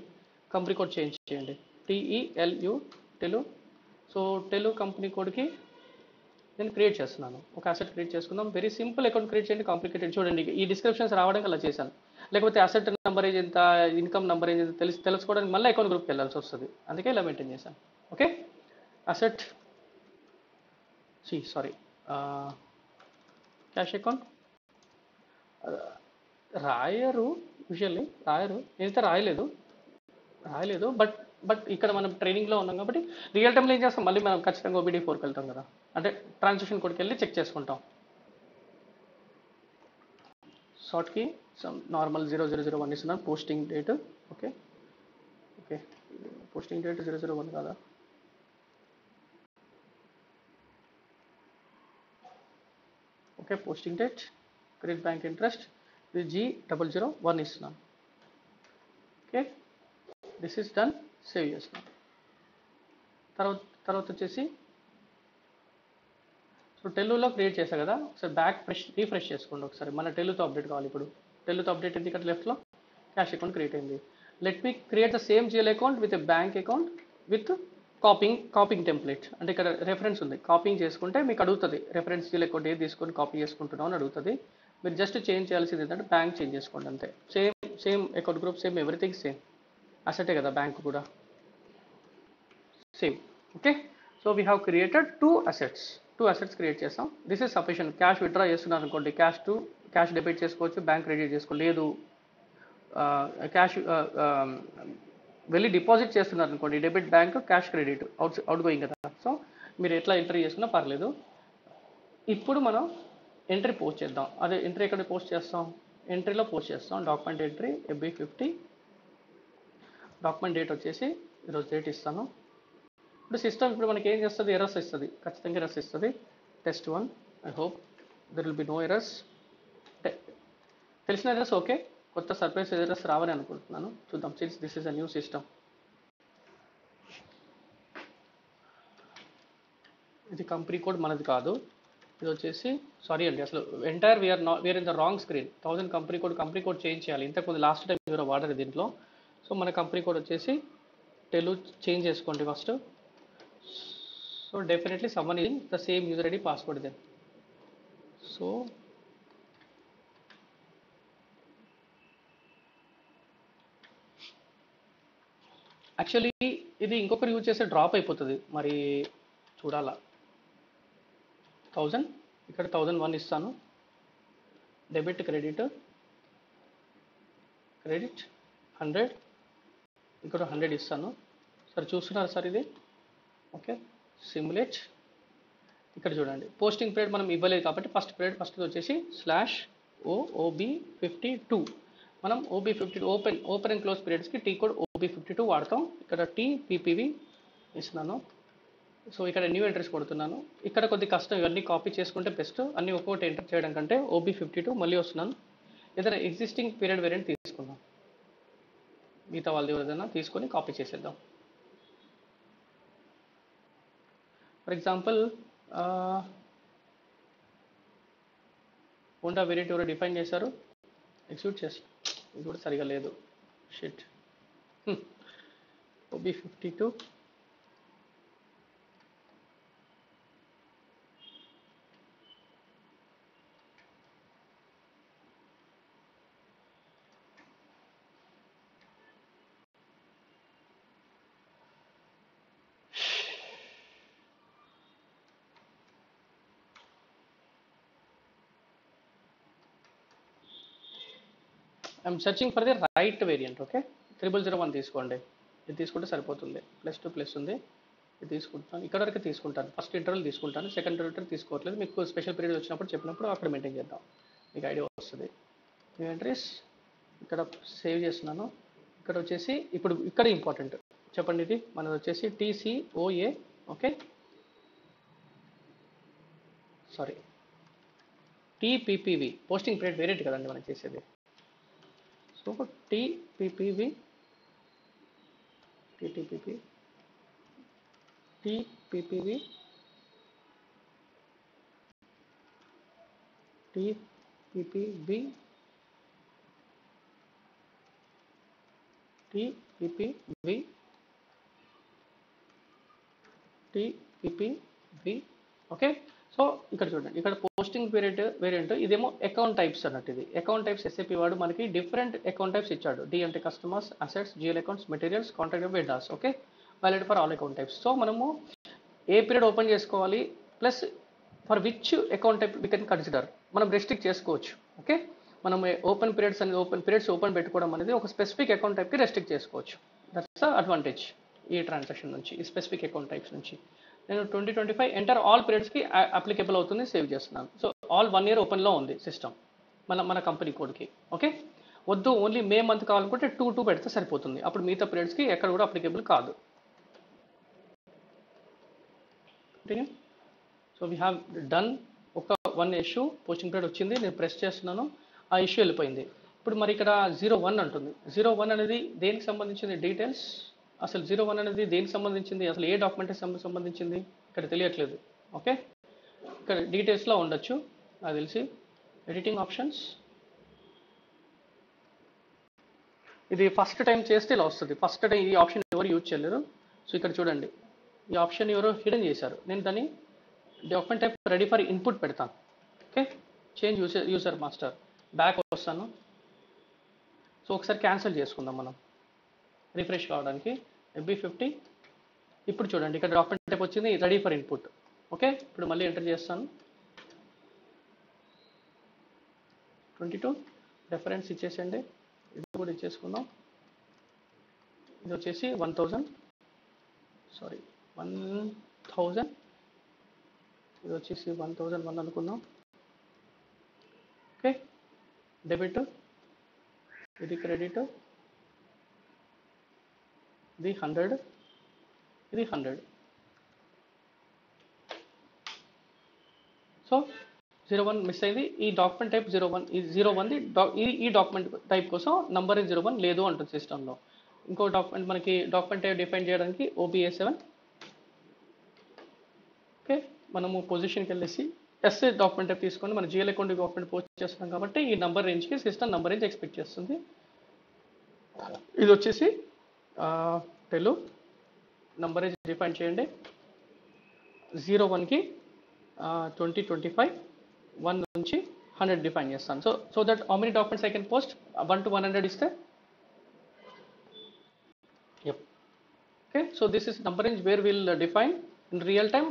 కంపెనీ కోడ్ చేంజ్ చేయండి, TELU, టెలు. సో టెలు కంపెనీ కోడ్కి నేను క్రియేట్ చేస్తున్నాను. ఒక అసెట్ క్రియేట్ చేసుకుందాం. వెరీ సింపుల్ అకౌంట్ క్రియేట్ చేయండి, కాంప్లికేటెడ్ చూడండి. ఈ డిస్క్రిప్షన్స్ రావడానికి అలా చేశాను. లేకపోతే అసెట్ నెంబర్ ఏజ్ ఎంత, ఇన్కమ్ నెంబర్ ఏజ్ ఎంత తెలుసుకోవడానికి మళ్ళీ అకౌంట్ గ్రూప్కి వెళ్ళాల్సి వస్తుంది. అందుకే ఇలా మెయింటైన్ చేశాను. Okay, asset sorry cash account రాయరు, యూజువల్లీ రాయరు. నేనైతే రాయలేదు. బట్ ఇక్కడ మనం ట్రైనింగ్లో ఉన్నాం కాబట్టి రియల్ టైంలో ఏం చేస్తాం, మళ్ళీ మనం ఖచ్చితంగా OBD4కి వెళ్తాం కదా, అంటే ట్రాన్సాక్షన్ కోడ్కి వెళ్ళి చెక్ చేసుకుంటాం. షార్ట్కి నార్మల్ 0001 ఇస్తున్నాను. Posting date okay, posting date 001 కాదా? Okay, posting date, credit bank interest, ఇది G001 ఇస్తున్నాను. Okay, this is done. Save చేస్తున్నాను. తర్వాత వచ్చేసి సో టెలులో క్రియేట్ చేశా కదా, ఒకసారి బ్యాక్ రీఫ్రెష్ చేసుకోండి ఒకసారి. మన టెలుతో అప్డేట్ కావాలి. ఇప్పుడు టెలుతో అప్డేట్ అయింది. ఇక్కడ లెఫ్ట్లో క్యాష్ అకౌంట్ క్రియేట్ అయింది. Let me create the same GL account with bank account with copying template. అంటే ఇక్కడ రెఫరెన్స్ ఉంది, కాపింగ్ చేసుకుంటే మీకు అడుగుతుంది రెఫరెన్స్ GL అకౌంట్ ఏది తీసుకొని కాపీ చేసుకుంటున్నావు అని అడుగుతుంది. మీరు జస్ట్ చేంజ్ చేయాల్సింది ఏంటంటే బ్యాంక్ చేంజ్ చేసుకోండి అంతే. Same account group, same everything same. అసెటే కదా బ్యాంక్ కూడా, same. Okay, so we have created two assets create చేస్తాం. This is sufficient. Cash withdraw చేస్తున్నారు అనుకోండి, క్యాష్ డెబిట్ చేసుకోవచ్చు, బ్యాంక్ క్రెడిట్ చేసుకోవచ్చు. లేదు క్యాష్ వెళ్ళి డిపాజిట్ చేస్తున్నారు అనుకోండి, debit bank, cash credit, out going కదా. సో మీరు ఎట్లా ఎంట్రీ చేసుకున్నా పర్లేదు. ఇప్పుడు మనం ఎంట్రీ పోస్ట్ చేద్దాం. అదే ఎంట్రీ ఎక్కడ పోస్ట్ చేస్తాం? ఎంట్రీలో పోస్ట్ చేస్తాం. Document entry FB50. Document date వచ్చేసి ఈరోజు డేట్ ఇస్తాను. ఇప్పుడు సిస్టమ్ ఇప్పుడు మనకి ఏం చేస్తుంది? ఎర్రర్స్ ఇస్తుంది, ఖచ్చితంగా ఎర్రర్స్ ఇస్తుంది. test1, I hope there will be no errors. తెలిసిన ఎర్రర్స్ ఓకే, కొత్త సర్ప్రైజ్ ఎర్రర్స్ రావని అనుకుంటున్నాను. చూద్దాం, since this is a new system. ఇది కంపెనీ కోడ్ మనది కాదు, ఇది వచ్చేసి సారీ అండి, అసలు entire we are in the wrong screen. 1000 company code change చేయాలి. ఇంతకుముందు లాస్ట్ టైం మీరు వాడారు దీంట్లో. సో మన కంపెనీ కోడ్ వచ్చేసి టెలు చేంజ్ చేసుకోండి first. So definitely someone is the same user ID password then. So actually ఇది ఇంకొకరు యూజ్ చేస్తే డ్రాప్ అయిపోతుంది, మరి చూడాలా. 1000 ఇక్కడ 1001 ఇస్తాను. డెబిట్ క్రెడిట్ 100, ఇక్కడ 100 ఇస్తాను. సరే చూస్తున్నారు సార్ ఇది? Okay, simulate. ఇక్కడ చూడండి, పోస్టింగ్ పీరియడ్ మనం ఇవ్వలేదు కాబట్టి ఫస్ట్ వచ్చేసి /OOB52. మనం OB52 ఓపెన్ అండ్ క్లోజ్ పీరియడ్స్కి టీ కోడ్ OB52 వాడతాం. ఇక్కడ TPPV ఇస్తున్నాను. సో ఇక్కడ న్యూ ఎంట్రీస్ కొడుతున్నాను. ఇక్కడ కొద్ది కష్టం, ఇవన్నీ కాపీ చేసుకుంటే బెస్ట్. అన్ని ఒక్కొక్కటి ఎంటర్ చేయడం కంటే OB52 మళ్ళీ వస్తున్నాను. ఏదైనా ఎగ్జిస్టింగ్ పీరియడ్ వేరియంట్ తీసుకుందాం, మిగతా వాళ్ళది ఏదైనా తీసుకొని కాపీ చేసేద్దాం. ఫర్ ఎగ్జాంపుల్ హోండా వేరియంట్ ఎవరో డిఫైన్ చేశారు, ఎగ్జిక్యూట్ చేసి, ఇది కూడా సరిగా లేదు. Shit. OB52 I'm searching for the right variant. Okay, 0001 తీసుకోండి, ఇది తీసుకుంటే సరిపోతుంది. +2 ఉంది, ఇది తీసుకుంటాను, ఇక్కడ వరకు తీసుకుంటాను. ఫస్ట్ ఇంటర్వల్ తీసుకుంటాను, సెకండ్ ఇంటర్వల్ తీసుకోవట్లేదు. మీకు స్పెషల్ పీరియడ్ వచ్చినప్పుడు చెప్పినప్పుడు అక్కడ మెయింటైన్ చేద్దాం, మీకు ఐడియా వస్తుంది. న్యూ ఎంట్రీస్ ఇక్కడ సేవ్ చేస్తున్నాను. ఇక్కడ వచ్చేసి ఇప్పుడు ఇక్కడ ఇంపార్టెంట్ చెప్పండి, ఇది మనది వచ్చేసి TCOA. Okay, sorry, TPPV posting period variant కదండి మనం చేసేది. So TPPV TPPV TPPV TPPV TPPV. Okay, so ఇక్కడ చూడండి, ఇక్కడ పోస్టింగ్ పీరియడ్ వేరియంట్, ఇదేమో అకౌంట్ టైప్స్ అన్నట్టు. ఇది అకౌంట్ టైప్స్ SAP వాడు మనకి డిఫరెంట్ అకౌంట్ టైప్స్ ఇచ్చాడు. D అంటే customers, assets, GL accounts, materials, contract, vendors. Okay, valid for all account types. So మనము ఏ పీరియడ్ ఓపెన్ చేసుకోవాలి, plus for which account type we can consider, మనం restrict చేసుకోవచ్చు. Okay, మనం ఓపెన్ పీరియడ్స్ ఓపెన్ పెట్టుకోవడం అనేది ఒక స్పెసిఫిక్ అకౌంట్ టైప్కి రెస్ట్రిక్ట్ చేసుకోవచ్చు. దట్స్ ద అడ్వాంటేజ్ ఈ ట్రాన్సాక్షన్ నుంచి, ఈ స్పెసిఫిక్ అకౌంట్ టైప్స్ నుంచి. నేను 2025 ఎంటర్ ఆల్ పీరియడ్స్కి అప్లికేబుల్ అవుతుంది, సేవ్ చేస్తున్నాను. సో ఆల్ 1 year ఓపెన్లో ఉంది సిస్టమ్ మన కంపెనీ కోడ్కి. ఓకే, వద్దు ఓన్లీ మే మంత్ కావాలనుకుంటే 2 పెడితే సరిపోతుంది, అప్పుడు మిగతా పీరియడ్స్కి ఎక్కడ కూడా అప్లికేబుల్ కాదు. సో వీ హ్యావ్ డన్ ఒక 1 ఇష్యూ, పోస్టింగ్ పీరియడ్ వచ్చింది, నేను ప్రెస్ చేస్తున్నాను, ఆ ఇష్యూ వెళ్ళిపోయింది. ఇప్పుడు మరి ఇక్కడ 01 అంటుంది. 01 అనేది దేనికి సంబంధించింది డీటెయిల్స్, అసలు 01 అనేది దేనికి సంబంధించింది, అసలు ఏ డాక్యుమెంట్కి సంబంధించింది ఇక్కడ తెలియట్లేదు. ఓకే, ఇక్కడ డీటెయిల్స్లో ఉండొచ్చు నాకు తెలిసి. ఎడిటింగ్ ఆప్షన్స్, ఇది ఫస్ట్ టైం చేస్తే ఇలా వస్తుంది. ఫస్ట్ టైం ఈ ఆప్షన్ ఎవరు యూజ్ చేయలేరు. సో ఇక్కడ చూడండి, ఈ ఆప్షన్ ఎవరు హిడెన్ చేశారు. నేను దాన్ని document type ready for input పెడతాను. Okay, change user master, back వస్తాను. సో ఒకసారి క్యాన్సిల్ చేసుకుందాం మనం రిఫ్రెష్ కావడానికి. FB50. ఇప్పుడు చూడండి, ఇక్కడ డాక్యుమెంట్ టైప్ వచ్చింది రెడీ ఫర్ ఇన్పుట్. ఓకే, ఇప్పుడు మళ్ళీ ఎంటర్ చేస్తాను. 22 రెఫరెన్స్ ఇచ్చేసండి, ఇది కూడా ఇచ్చేసుకుందాం. ఇది వచ్చేసి 1000, సారీ 1000, ఇది వచ్చేసి 1001 అనుకుందాం. ఓకే, డెబిట్, ఇది క్రెడిట్, ఇది 100, ఇది 100. సో 01 మిస్ అయింది. ఈ డాక్యుమెంట్ టైప్ 01, ఈ 01 ఈ డాక్యుమెంట్ టైప్ కోసం నంబర్ 01 లేదు అంటుంది సిస్టంలో. ఇంకో డాక్యుమెంట్ మనకి డాక్యుమెంట్ టైప్ డిఫైన్ చేయడానికి OBA7. ఓకే, మనము పొజిషన్కి వెళ్ళేసి ఎస్ఏ డాక్యుమెంట్ టైప్ తీసుకొని మన GL అకౌంట్ డాక్యుమెంట్ పోస్ట్ చేస్తున్నాం కాబట్టి ఈ నంబర్ రేంజ్కి సిస్టమ్ నంబర్ రేంజ్ ఎక్స్పెక్ట్ చేస్తుంది. ఇది వచ్చేసి తెలుగు నంబర్ రేంజ్ డిఫైన్ చేయండి. 01కి 2025, 1 నుంచి 100 డిఫైన్ చేస్తాను. So that how many documents I can post, 1 to 100 ఇస్తే. Yep. Okay, so this is number range where we'll define in real time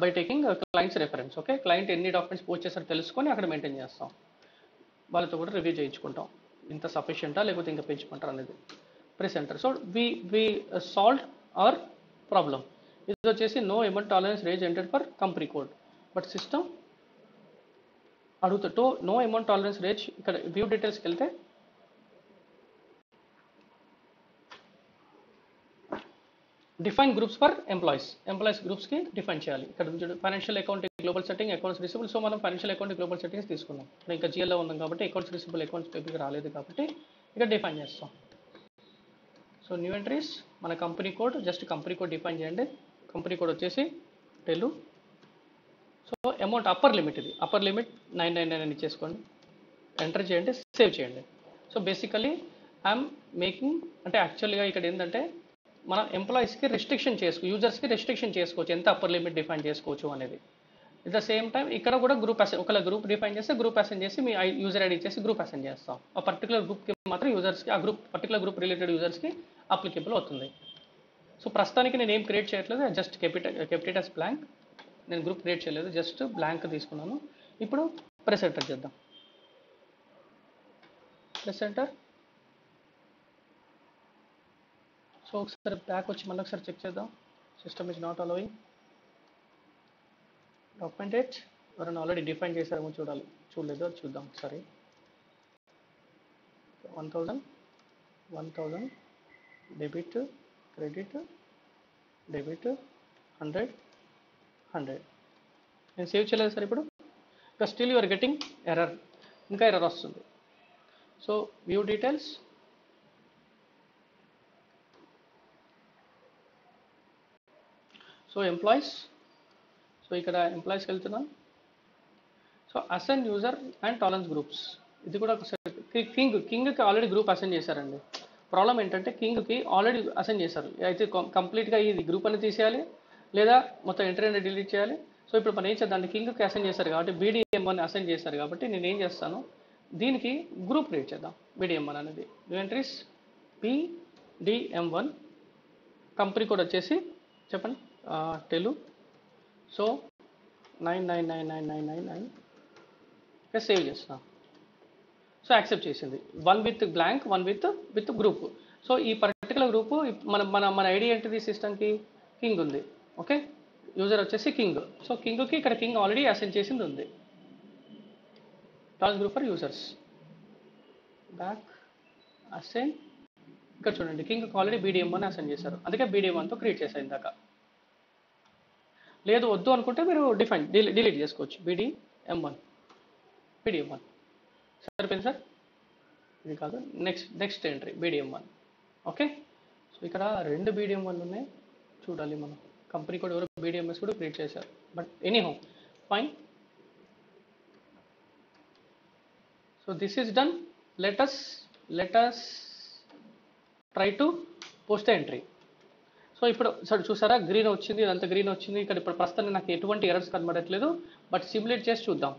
by taking client's reference. Okay, client ఎన్ని documents post చేస్తారో తెలుసుకొని అక్కడ maintain చేస్తాం, వాళ్ళతో కూడా review చేయించుకుంటాం, ఇంత సఫిషియంటా లేకపోతే ఇంకా పెంచుకుంటారు అనేది. Press enter. So we solve our problem. ఇది వచ్చేసి no amount tolerance range entered for company code, but system అడుగుతా నో అమౌంట్ టాలరెన్స్ రేంజ్. ఇక్కడ వ్యూ డీటెయిల్స్కి వెళ్తే డిఫైన్ గ్రూప్స్ ఫర్ ఎంప్లాయీస్ గ్రూప్స్కి డిఫైన్ చేయాలి. ఇక్కడ financial accounting global setting, accounts receivable. So మనం ఫైనాన్షియల్ అకౌంటింగ్ గ్లోబల్ సెట్టింగ్స్ తీసుకున్నాం, ఇంకా GLలో ఉన్నాం కాబట్టి అకౌంట్స్ రిసీవబుల్, అకౌంట్స్ పేబుల్ రాలేదు కాబట్టి ఇక్కడ డిఫైన్ చేస్తాం. సో న్యూ ఎంట్రీస్, మన company code, just company code define చేయండి. కంపెనీ కోడ్ వచ్చేసి టెలు. సో అమౌంట్ అప్పర్ లిమిట్, ఇది అప్పర్ లిమిట్ 999 ఇచ్చేసుకోండి, ఎంటర్ చేయండి, సేవ్ చేయండి. సో బేసికలీ ఐఎమ్ మేకింగ్, అంటే యాక్చువల్గా ఇక్కడ ఏంటంటే మన ఎంప్లాయీస్కి యూజర్స్కి రెస్ట్రిక్షన్ చేసుకోవచ్చు, ఎంత అప్పర్ లిమిట్ డిఫైన్ చేసుకోవచ్చు అనేది. ఎట్ ద సేమ్ టైం ఇక్కడ కూడా ఒకవేళ గ్రూప్ డిఫైన్ చేస్తే గ్రూప్ అసైన్ చేసి మీ యూజర్ ఐడి ఇచ్చేసి గ్రూప్ అసైన్ చేస్తాం. ఆ పర్టికులర్ గ్రూప్కి మాత్రం యూజర్స్కి, ఆ పర్టికులర్ గ్రూప్ రిలేటెడ్ యూజర్స్కి అప్లికేబుల్ అవుతుంది. సో ప్రస్తుతానికి నేను ఏం క్రియేట్ చేయట్లేదు, జస్ట్ కెప్ట్ as బ్లాంక్. నేను గ్రూప్ క్రియేట్ చేయలేదు, జస్ట్ బ్లాంక్ తీసుకున్నాను. ఇప్పుడు ప్రెస్ ఎంటర్ చేద్దాం. Press enter. సో ఒకసారి బ్యాక్ వచ్చి మళ్ళీ ఒకసారి చెక్ చేద్దాం. System is not allowing. Document date ఎవరైనా ఆల్రెడీ డిఫైన్ చేశారేమో చూడాలి, చూడలేదు, అది చూద్దాం ఒకసారి. 1000 డెబిట్ క్రెడిట్ డెబిట్ 100. నేను సేవ్ చేయలేదు సార్ ఇప్పుడు. ఇంకా still you are getting error, ఇంకా ఎర్రర్ వస్తుంది. So view details, so employees, so ఇక్కడ ఎంప్లాయీస్కి వెళ్తున్నాం. So assign user and tolerance groups, ఇది కూడా ఒకసారి కింగ్కి ఆల్రెడీ గ్రూప్ అసైన్ చేశారండి. ప్రాబ్లం ఏంటంటే కింగ్కి ఆల్రెడీ అసైన్ చేశారు, అయితే కంప్లీట్గా ఇది గ్రూప్ అని తీసేయాలి లేదా మొత్తం ఎంట్రీ అనేది డిలీట్ చేయాలి. సో ఇప్పుడు మనం ఏం చేద్దాం, కింగ్కి అసైన్ చేశారు కాబట్టి BDM1 అసైన్ చేశారు కాబట్టి నేను ఏం చేస్తాను, దీనికి గ్రూప్ క్రియేట్ చేద్దాం. BDM1 అనేది new entries BDM1, company code వచ్చేసి చెప్పండి టెలు. సో 999999 సేవ్ చేస్తాం. సో యాక్సెప్ట్ చేసింది. 1 with blank, 1 with group. So ఈ పర్టికులర్ గ్రూప్ మన ఐడి ఏంటిది, సిస్టమ్కి కింగ్ ఉంది. ఓకే, యూజర్ వచ్చేసి కింగ్. సో కింగ్కి ఇక్కడ కింగ్ ఆల్రెడీ అసైన్ చేసింది ఉంది. Task group for users, back assign. ఇక్కడ చూడండి కింగ్కి ఆల్రెడీ BDM1 అసైన్ చేశారు, అందుకే BDM1తో క్రియేట్ చేశారు ఇందాక. లేదు వద్దు అనుకుంటే మీరు డిలీట్ చేసుకోవచ్చు. BDM1 సరిపోయింది సార్. ఇది కాదు, next entry BDM1. Okay, so ఇక్కడ 2 BDM1 ఉన్నాయి చూడాలి మనం. కంపెనీ కూడా ఎవరో BDMS కూడా క్రియేట్ చేశారు, but anyhow fine. So this is done. Let us try to post the entry. So ఇప్పుడు సార్ చూసారా, గ్రీన్ వచ్చింది, ఇదంతా గ్రీన్ వచ్చింది. ఇక్కడ ఇప్పుడు ప్రస్తుతానికి నాకు ఎటువంటి ఎర్రర్స్ కనబడట్లేదు, బట్ సిమ్యులేట్ చేసి చూద్దాం.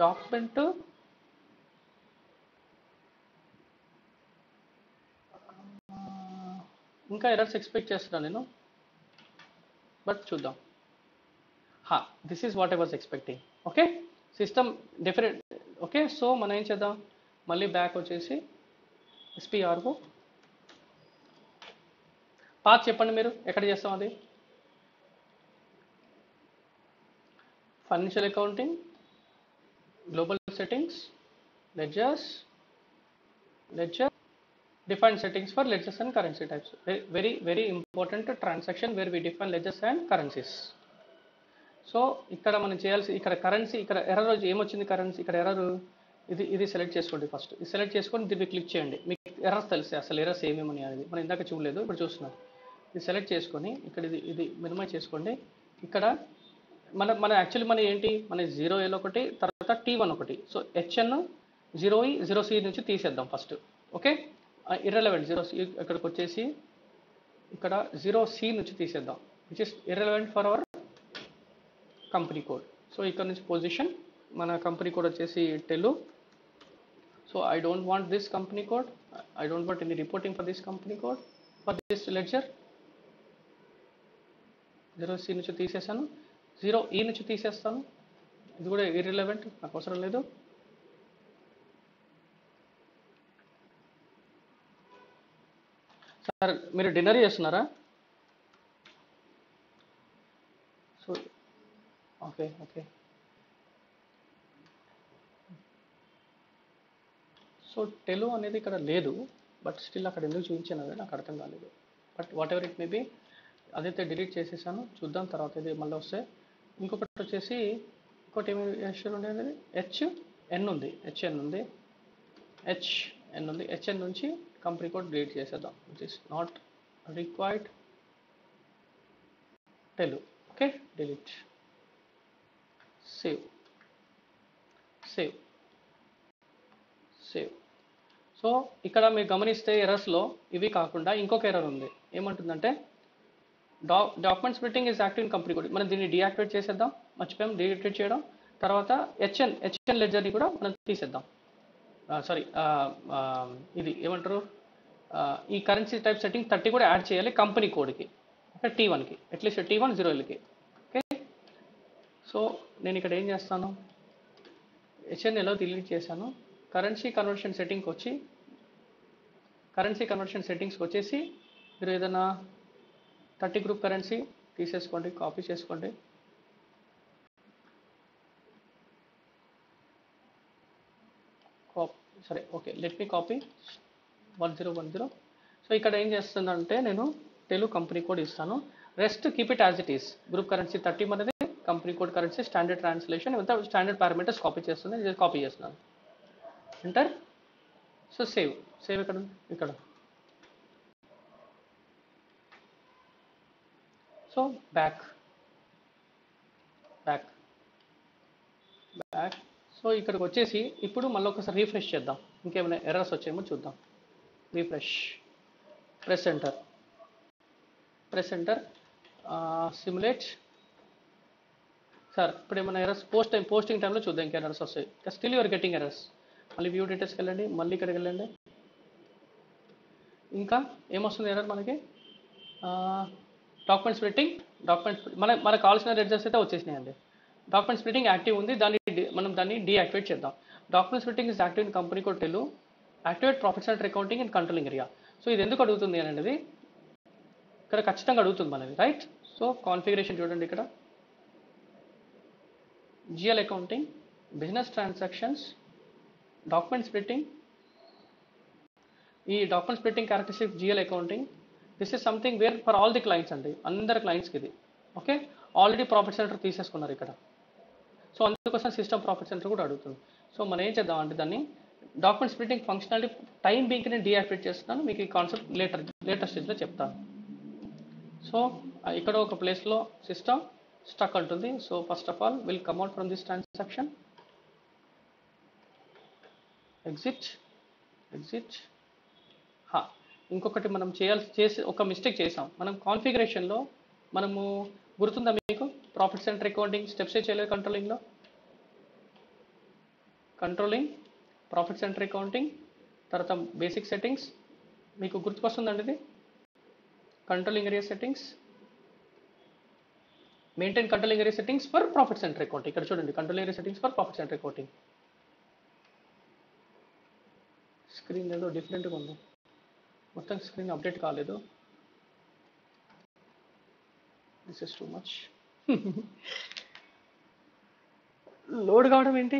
డాక్యుమెంట్ ఇంకా ఎర్రర్స్ ఎక్స్పెక్ట్ చేస్తున్నాను నేను, బట్ చూద్దాం. This is what I was expecting. Okay, system definite. Okay, so మనం ఏం చేద్దాం, మళ్ళీ బ్యాక్ వచ్చేసి SPRO పాత్ చెప్పండి మీరు ఎక్కడ చేస్తాం అది. Financial accounting, global settings, ledger define settings for ledgers and currency types. Very important transaction where we define ledgers and currencies. So ఇక్కడ మనం చేయాల్సి, ఇక్కడ కరెన్సీ, ఇక్కడ ఎర్రర్ ఏమొచ్చింది, కరెన్సీ ఇక్కడ ఎర్రర్ ఇది సెలెక్ట్ చేసుకోండి. ఫస్ట్ ఇది సెలెక్ట్ చేసుకొని దీన్ని క్లిక్ చేయండి, మీకు ఎర్రర్స్ తెలిస్తే అసలు ఎర్రర్స్ ఏమేమని అనేది మనం ఇందాక చూడలేదు, ఇప్పుడు చూస్తున్నాం. ఇది సెలెక్ట్ చేసుకొని ఇక్కడ ఇది మినిమైజ్ చేసుకోండి. ఇక్కడ మన యాక్చువల్లీ మన ఏంటి, మన 0A ఒకటి, తర్వాత T1 ఒకటి. సో HN 0E 0C నుంచి తీసేద్దాం ఫస్ట్. ఓకే, ఇర్రెలవెంట్ 0C ఇక్కడికి వచ్చేసి ఇక్కడ 0C నుంచి తీసేద్దాం, which is irrelevant for our company code. So ఇక్కడ నుంచి పొజిషన్, మన కంపెనీ కోడ్ వచ్చేసి టెలు. So I don't want this company code, I don't want any reporting for this company code, for this ledger. 0C నుంచి తీసేసాను, 0E నుంచి తీసేస్తాను, ఇది కూడా ఇర్రెలవెంట్, నాకు అవసరం లేదు. సార్ మీరు డిన్నర్ చేస్తున్నారా? సో ఓకే, సో టెలు అనేది ఇక్కడ లేదు, బట్ స్టిల్ అక్కడ ఎందుకు చూపించాను అనేది నాకు అర్థం కాలేదు. But what ever it may B, అదైతే డిలీట్ చేసేసాను, చూద్దాం తర్వాత ఇది మళ్ళీ వస్తే. ఇంకొకటి వచ్చేసి ఇంకోటి ఏమి ఉండేది, HN ఉంది, HN ఉంది. HN నుంచి కంపెనీ కోడ్ డిలీట్ చేసేద్దాం, విచ్ ఇస్ నాట్ రిక్వైర్డ్. టెలు. Okay, delete, save. సో ఇక్కడ మీరు గమనిస్తే ఎర్రర్స్లో ఇవి కాకుండా ఇంకొక ఎర్రర్ ఉంది. ఏమంటుందంటే document splitting is active in company code. మనం దీన్ని డీయాక్టివేట్ చేసేద్దాం, మర్చిపోయాం డీయాక్టివేట్ చేయడం. తర్వాత హెచ్ఎన్ లెడ్జర్ని కూడా మనం తీసేద్దాం. సారీ, ఇది ఏమంటారు, ఈ కరెన్సీ టైప్ సెట్టింగ్ 30 కూడా యాడ్ చేయాలి కంపెనీ కోడ్కి. ఓకే, T1కి అట్లీస్ట్ T1 0Lకి. ఓకే, సో నేను ఇక్కడ ఏం చేస్తాను, హెచ్ఎన్ఏలో డిలీట్ చేశాను. కరెన్సీ కన్వర్షన్ సెట్టింగ్స్కి వచ్చేసి మీరు ఏదైనా 30 గ్రూప్ కరెన్సీ తీసేసుకోండి, కాపీ చేసుకోండి. సరే, okay, let me copy 1010. So ఇక్కడ ఏం చేస్తుందంటే నేను తెలుగు కంపెనీ కోడ్ ఇస్తాను. Rest keep it as it is. Group currency 30 అనేది company code currency standard translation ఇవంతా స్టాండర్డ్ పారామీటర్స్ కాపీ చేస్తుంది. నేను కాపీ చేస్తున్నాను. ఎంటర్. సో సేవ్ ఇక్కడ ఇక్కడ. So back. సో ఇక్కడికి వచ్చేసి ఇప్పుడు మళ్ళీ ఒకసారి రీఫ్రెష్ చేద్దాం. ఇంకేమైనా ఎర్రర్స్ వచ్చాయేమో చూద్దాం. Refresh. Press enter. Simulate. Sir ఇప్పుడు ఏమైనా ఎర్రర్స్ పోస్టింగ్ టైంలో చూద్దాం ఇంకా ఎర్రర్స్ వస్తాయి. Still you are getting errors. మళ్ళీ వ్యూ డీటెయిల్స్కి వెళ్ళండి, మళ్ళీ ఇక్కడికి వెళ్ళండి. ఇంకా ఏమొస్తుంది ఎర్రర్ మనకి? Document splitting. మనకు కావాల్సిన రెడ్జెస్ అయితే వచ్చేసినాయండి. డాక్యుమెంట్ స్ప్లిట్టింగ్ యాక్టివ్ ఉంది, మనం దాన్ని డీయాక్టివేట్ చేద్దాం. Document splitting is active in company code టెలు. Activate profit centre accounting and controlling area. So ఇది ఎందుకు అడుగుతుంది అనేది ఇక్కడ ఖచ్చితంగా అడుగుతుంది మనది, రైట్? సో కాన్ఫిగరేషన్ చూడండి ఇక్కడ. GL accounting, business transactions, document splitting. ఈ document splitting characteristic GL accounting. This is something where for all the clients అండి, అందరి క్లయింట్స్కి ఇది. ఓకే, ఆల్రెడీ ప్రాఫిట్ సెంటర్ తీసేసుకున్నారు ఇక్కడ. సో అందుకోసం సిస్టమ్ ప్రాఫిట్ సెంటర్ కూడా అడుగుతుంది. సో మనం ఏం చేద్దాం అంటే దాన్ని డాక్యుమెంట్ స్ప్లిట్టింగ్ ఫంక్షనాలిటీ టైం బీయింగ్కి నేను డీయాక్టివేట్ చేస్తున్నాను. మీకు ఈ కాన్సెప్ట్ లేటర్ స్టేజ్లో చెప్తాను. సో ఇక్కడ ఒక ప్లేస్లో సిస్టమ్ స్టక్ అంటుంది. So first of all will come out from this transaction. Exit. ఇంకొకటి మనం చేసి ఒక మిస్టేక్ చేసాం. మనం కాన్ఫిగరేషన్లో మనము గుర్తుందా మీకు? ప్రాఫిట్ సెంటర్ అకౌంటింగ్ స్టెప్సే చేయలేదు కంట్రోలింగ్లో. ప్రాఫిట్ సెంటర్ అకౌంటింగ్, తర్వాత బేసిక్ సెట్టింగ్స్ మీకు గుర్తుకొస్తుందండి ఇది. Controlling area settings, maintain controlling area settings for profit centre accounting. ఇక్కడ చూడండి, controlling area settings for profit centre accounting. Screen ఏదో డిఫరెంట్గా ఉంది, మొత్తం స్క్రీన్ అప్డేట్ కాలేదు. This is too much. Load కావడం ఏంటి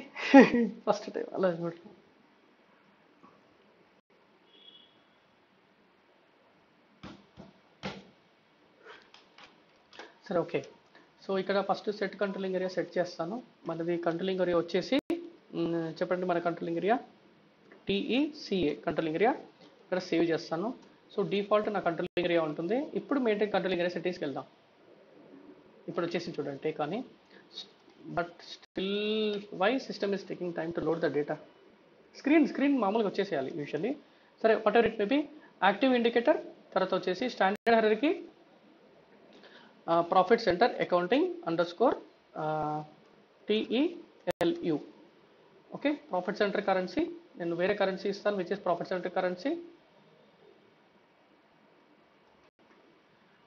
ఫస్ట్ టైం అలా చూడ. సరే, ఓకే. సో ఇక్కడ first set controlling area set చేస్తాను. మనది కంట్రోలింగ్ ఏరియా వచ్చేసి చెప్పండి, మన controlling area TECA controlling area. ఇక్కడ సేవ్ చేస్తాను. సో డిఫాల్ట్ నా కంట్రోలింగ్ ఏరియా ఉంటుంది. ఇప్పుడు మెయింటైన్ కంట్రోలింగ్ ఏరియా సెట్టింగ్స్కి వెళ్దాం. ఇప్పుడు వచ్చేసి చూడండి కానీ, but still why system is taking time to load the data. Screen మామూలుగా వచ్చేసేయాలి యూజువల్లీ. సరే, whatever it may be. Active indicator, తర్వాత వచ్చేసి standard hierarchy profit centre accounting _TELU. Okay, profit center currency నేను వేరే కరెన్సీ ఇస్తాను, which is profit center currency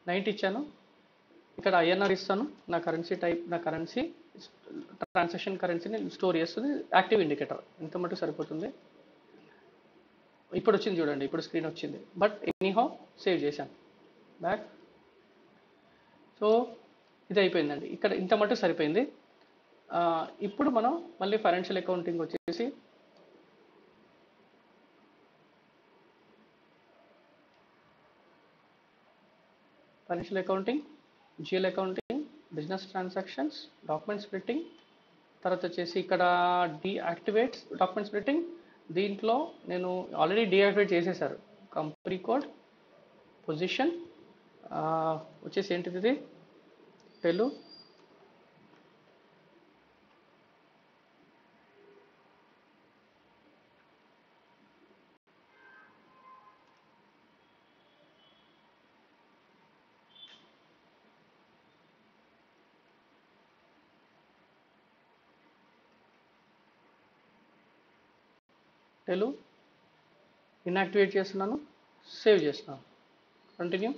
90 ఇచ్చాను. ఇక్కడ INR ఇస్తాను. నా కరెన్సీ టైప్, నా కరెన్సీ ట్రాన్సాక్షన్ కరెన్సీని స్టోర్ చేస్తుంది. యాక్టివ్ ఇండికేటర్ ఇంత మటుకు సరిపోతుంది. ఇప్పుడు వచ్చింది చూడండి, ఇప్పుడు స్క్రీన్ వచ్చింది. బట్ ఎనీహౌ సేవ్ చేశాను. బ్యాక్. సో ఇది అయిపోయిందండి. ఇక్కడ ఇంత మటుకు సరిపోయింది. ఇప్పుడు మనం మళ్ళీ ఫైనాన్షియల్ అకౌంటింగ్ వచ్చేసి financial accounting, GL accounting, business transactions, document splitting, తర్వాత వచ్చేసి ఇక్కడ డీయాక్టివేట్స్ డాక్యుమెంట్ స్ప్లిట్టింగ్. దీంట్లో నేను ఆల్రెడీ డీయాక్టివేట్ చేసేసారు. కంపెనీ కోడ్, పొజిషన్ వచ్చేసి ఏంటిది ఇది టెలు. ఇన్యాక్టివేట్ చేస్తున్నాను, సేవ్ చేస్తున్నాను. Continue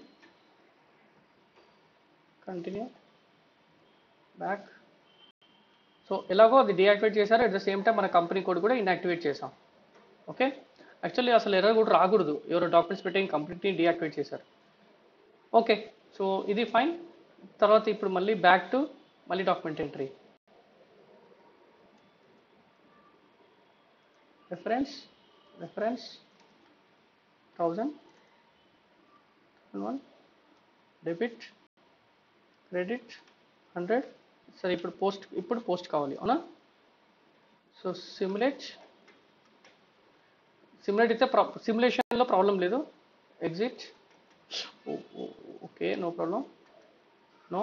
back. సో ఎలాగో అది డీయాక్టివేట్ చేశారు, అట్ ద సేమ్ టైం మన కంపెనీ కోడ్ కూడా ఇన్యాక్టివేట్ చేసాం. ఓకే, యాక్చువల్లీ అసలు ఎర్రర్ కూడా రాకూడదు, ఎవరో డాక్యుమెంట్స్ పెట్టి కంప్లీట్లీ డీయాక్టివేట్ చేశారు. ఓకే, సో ఇది ఫైన్. తర్వాత ఇప్పుడు మళ్ళీ బ్యాక్ టు మళ్ళీ document entry. Reference 1000 debit credit 100. సరే ఇప్పుడు పోస్ట్ కావాలి, అవునా? సో సిమ్యులేట్ అయితే సిమ్యులేషన్లో ప్రాబ్లం లేదు. Exit. Okay, no problem. No.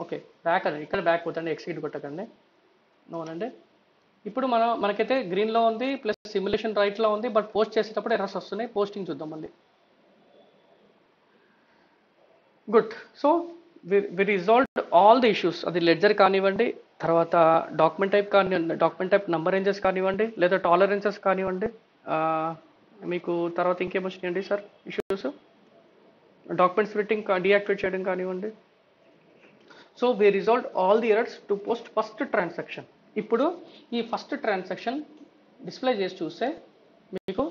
Okay, back అండి, ఇక్కడ బ్యాక్ పోతండి, ఎక్సిట్ కొట్టకండి. నో అనండి. ఇప్పుడు మనకైతే గ్రీన్లో ఉంది, ప్లస్ సిమ్యులేషన్ రైట్లో ఉంది, బట్ పోస్ట్ చేసేటప్పుడు ఎర్రర్స్ వస్తున్నాయి. పోస్టింగ్ చూద్దాం మళ్ళీ. Good. So we resolved all the issues. అది లెడ్జర్ కానివ్వండి, తర్వాత డాక్యుమెంట్ టైప్ కానివ్వండి, డాక్యుమెంట్ టైప్ నంబర్ రేంజెస్ కానివ్వండి, లేదా టాలరెన్సెస్ కానివ్వండి, మీకు తర్వాత ఇంకేం వచ్చినాయండి sir issues? Document splitting deactivate చేయడం కానివ్వండి. So we resolved all the errors to post first transaction. ఇప్పుడు ఈ ఫస్ట్ ట్రాన్సాక్షన్ డిస్ప్లే చేసి చూస్తే మీకు,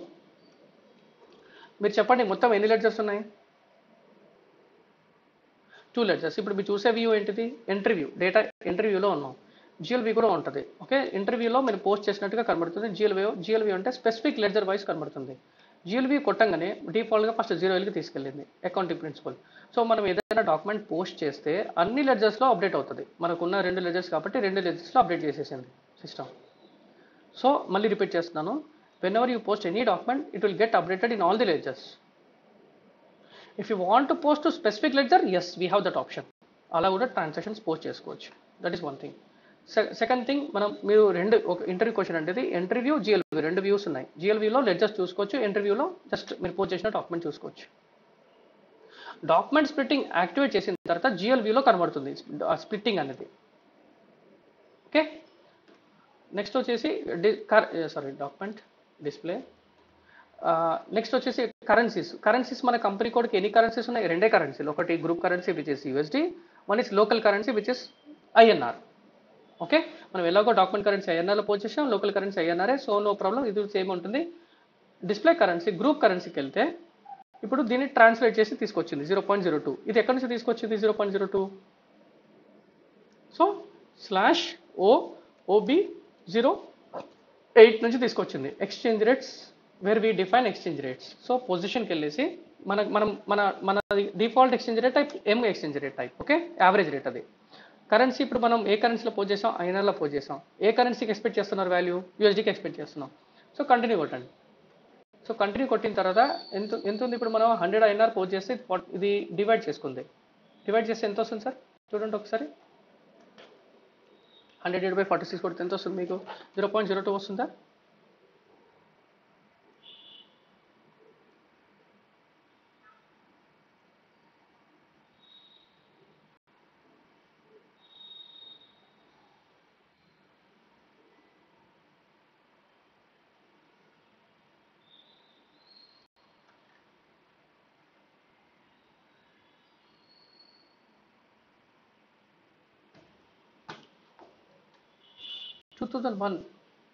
మీరు చెప్పండి మొత్తం ఎన్ని లెడ్జర్స్ ఉన్నాయి? 2 లెడ్జర్స్. ఇప్పుడు మీరు చూసే వ్యూ ఏంటిది? Entry view. డేటా ఎంట్రీ వ్యూలో ఉన్నాం. జిఎల్వి కూడా ఉంటుంది. ఓకే, ఇంటర్వ్యూలో మీరు పోస్ట్ చేసినట్టుగా కనబడుతుంది. జిఎల్వి అంటే స్పెసిఫిక్ లెడ్జర్ వైస్ కనబడుతుంది. జిఎల్వి కొట్టంగానే డిఫాల్ట్గా ఫస్ట్ 0Lకి తీసుకెళ్ళింది అకౌంటింగ్ ప్రిన్సిపల్. సో మనం ఏదైనా డాక్యుమెంట్ పోస్ట్ చేస్తే అన్ని లెడ్జర్స్లో అప్డేట్ అవుతుంది. మనకున్న 2 లెడ్జర్స్ కాబట్టి 2 లెడ్జర్స్లో అప్డేట్ చేసేసింది సిస్టమ్. సో మళ్ళీ రిపీట్ చేస్తున్నాను, whenever you post any document it will get updated in all the ledgers. If you want to post to specific ledger, yes we have that option. అలా కూడా transactions post చేసుకోవచ్చు. That is one thing. Second thing, మీరు ఒక interview question అంటే interview GLV 2 views ఉన్నాయి. జిఎల్విలో ledgers చూసుకోవచ్చు, ఇంటర్వ్యూలో జస్ట్ మీరు పోస్ట్ చేసిన డాక్యుమెంట్ చూసుకోవచ్చు. డాక్యుమెంట్ స్ప్లిట్టింగ్ యాక్టివేట్ చేసిన తర్వాత జిఎల్విలో కనబడుతుంది స్ప్లిట్టింగ్ అనేది. ఓకే, నెక్స్ట్ వచ్చేసి డాక్యుమెంట్ డిస్ప్లే. నెక్స్ట్ వచ్చేసి కరెన్సీస్ మన కంపెనీ కోడ్కి ఎన్ని కరెన్సీస్ ఉన్నాయి? 2 కరెన్సీలు. ఒకటి group currency which is USD, one is local currency which is INR. Okay, మనం ఎలాగో డాక్యుమెంట్ కరెన్సీ ఐఎన్ఆర్లో పోస్ట్ చేసాం, లోకల్ కరెన్సీ ఐఎన్ఆర్ఏ, సో నో ప్రాబ్లం, ఇది సేమ్ ఉంటుంది. డిస్ప్లే కరెన్సీ గ్రూప్ కరెన్సీకి వెళ్తే ఇప్పుడు దీన్ని ట్రాన్స్లేట్ చేసి తీసుకొచ్చింది 0.02. ఇది ఎక్కడి నుంచి తీసుకొచ్చింది 0.02? సో /OB08 నుంచి తీసుకొచ్చింది. Exchange rates where we define exchange rates. So పొజిషన్కి వెళ్ళేసి మన default exchange rate type M exchange rate type. Okay, average rate అది. కరెన్సీ ఇప్పుడు మనం ఏ కరెన్సీలో పోస్ట్ చేసాం? ఐఎన్ఆర్లో పోస్ట్ చేసాం. ఏ కరెన్సీకి ఎక్స్పెక్ట్ చేస్తున్నారు వాల్యూ? యూఎస్డీకి ఎక్స్పెక్ట్ చేస్తున్నాం. సో కంటిన్యూ కొట్టండి. సో కంటిన్యూ కొట్టిన తర్వాత ఎంత ఉంది? ఇప్పుడు మనం 100 ఐఎన్ఆర్ పోస్ట్ చేస్తే ఇది డివైడ్ చేసుకుంది. డివైడ్ చేస్తే ఎంత వస్తుంది సార్? చూడండి ఒకసారి. 100/46 కొడితే ఎంత వస్తుంది మీకు? 0.02 వస్తుందా?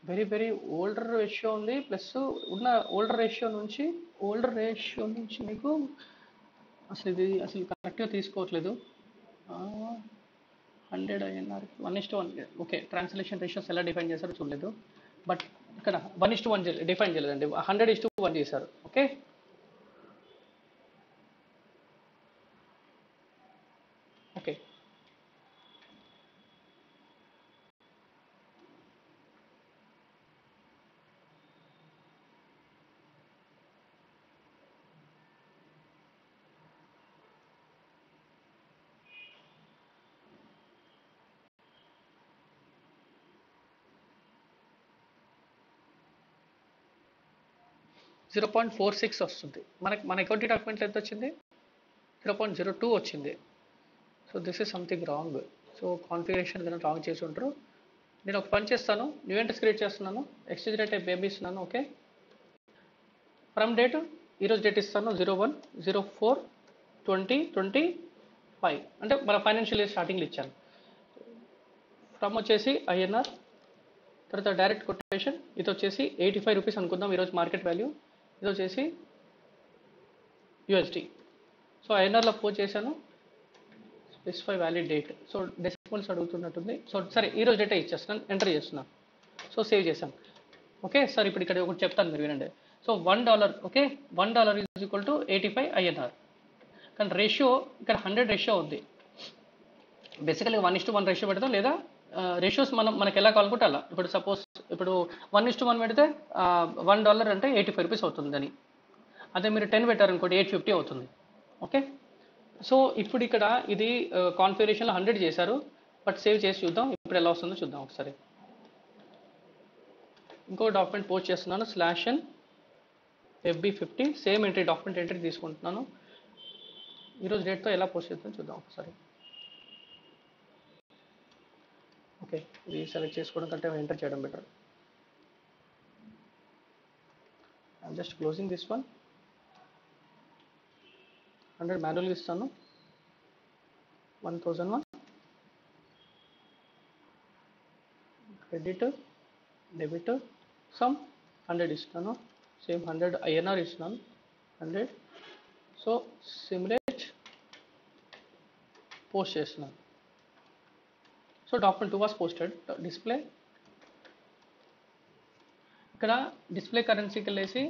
వెరీ వెరీ ఓల్డర్ రేషియో ఉంది. ప్లస్ ఉన్న ఓల్డర్ రేషియో నుంచి మీకు అసలు కరెక్ట్గా తీసుకోవట్లేదు. 100 INR 1:1. ఓకే, ట్రాన్స్లేషన్ రేషియోస్ ఎలా డిఫైన్ చేశారో చూడలేదు, బట్ ఇక్కడ 1:1 డిఫైన్ చేయలేదండి, 100:1 చేశారు. ఓకే, ఓకే, .46 వస్తుంది. మన అకౌంట్ డాక్యుమెంట్లో ఎంత వచ్చింది? 0.02 వచ్చింది. So this is something wrong. So configuration ఏదైనా రాంగ్ చేసి ఉంటారు. నేను ఒక పని చేస్తాను, న్యూ ఎంట్రీస్ క్రియేట్ చేస్తున్నాను, ఎక్స్చేంజ్ రేట్ టైప్ బేబీ ఇస్తున్నాను. ఓకే, ఫ్రమ్ డేట్ ఈరోజు డేట్ ఇస్తాను 01/04/2025, అంటే మన ఫైనాన్షియల్ ఇయర్ స్టార్టింగ్లో ఇచ్చాను. ఫ్రమ్ వచ్చేసి ఐఎన్ఆర్, తర్వాత డైరెక్ట్ కొటేషన్, ఇది వచ్చేసి 85 రూపీస్ అనుకుందాం ఈరోజు మార్కెట్ వాల్యూ, ఇది వచ్చేసి యూఎస్డి. సో ఐఎన్ఆర్లో పోస్ట్ చేశాను, specify valid date. So decimals అడుగుతున్నట్టుంది. సో సరే ఈరోజు డేటా ఇచ్చేస్తున్నాను, ఎంటర్ చేస్తున్నాను. సో సేవ్ చేశాను. ఓకే సార్, ఇప్పుడు ఇక్కడ ఒకటి చెప్తాను మీరు వినండి. So $1, okay, $1 is equal to 85 INR. కానీ రేషియో ఇక్కడ 100 రేషియో ఉంది. బేసికల్గా 1:1 రేషియో పెడతాం, లేదా రేషియోస్ మనకి ఎలా కావాలనుకుంటే అలా. ఇప్పుడు సపోజ్ ఇప్పుడు 1:1 పెడితే $1 అంటే 85 రూపీస్ అవుతుందని. అదే మీరు 10 పెట్టారనుకోండి 850 అవుతుంది. ఓకే, సో ఇప్పుడు ఇక్కడ ఇది కాన్ఫిగరేషన్లో 100 చేశారు, బట్ సేవ్ చేసి చూద్దాం ఇప్పుడు ఎలా వస్తుందో చూద్దాం ఒకసారి. ఇంకో డాక్యుమెంట్ పోస్ట్ చేస్తున్నాను, /n FB50, same entry document entry తీసుకుంటున్నాను. ఈరోజు డేట్తో ఎలా పోస్ట్ చేద్దాం చూద్దాం ఒకసారి. ఓకే, ఇది సెలెక్ట్ చేసుకోవడం కంటే ఎంటర్ చేయడం better. I'm just closing this one. 100 మాన్యువల్గా ఇస్తాను, 1001 క్రెడిట్ డెబిట్ సమ్ 100 ఇస్తాను, సేమ్ 100 ఐఎన్ఆర్ ఇస్తున్నాను, 100. సో సిమ్యులేట్ పోస్ట్ చేస్తున్నాను. So document 2 was posted. Display, ఇక్కడ డిస్ప్లే కరెన్సీకి వెళ్ళేసి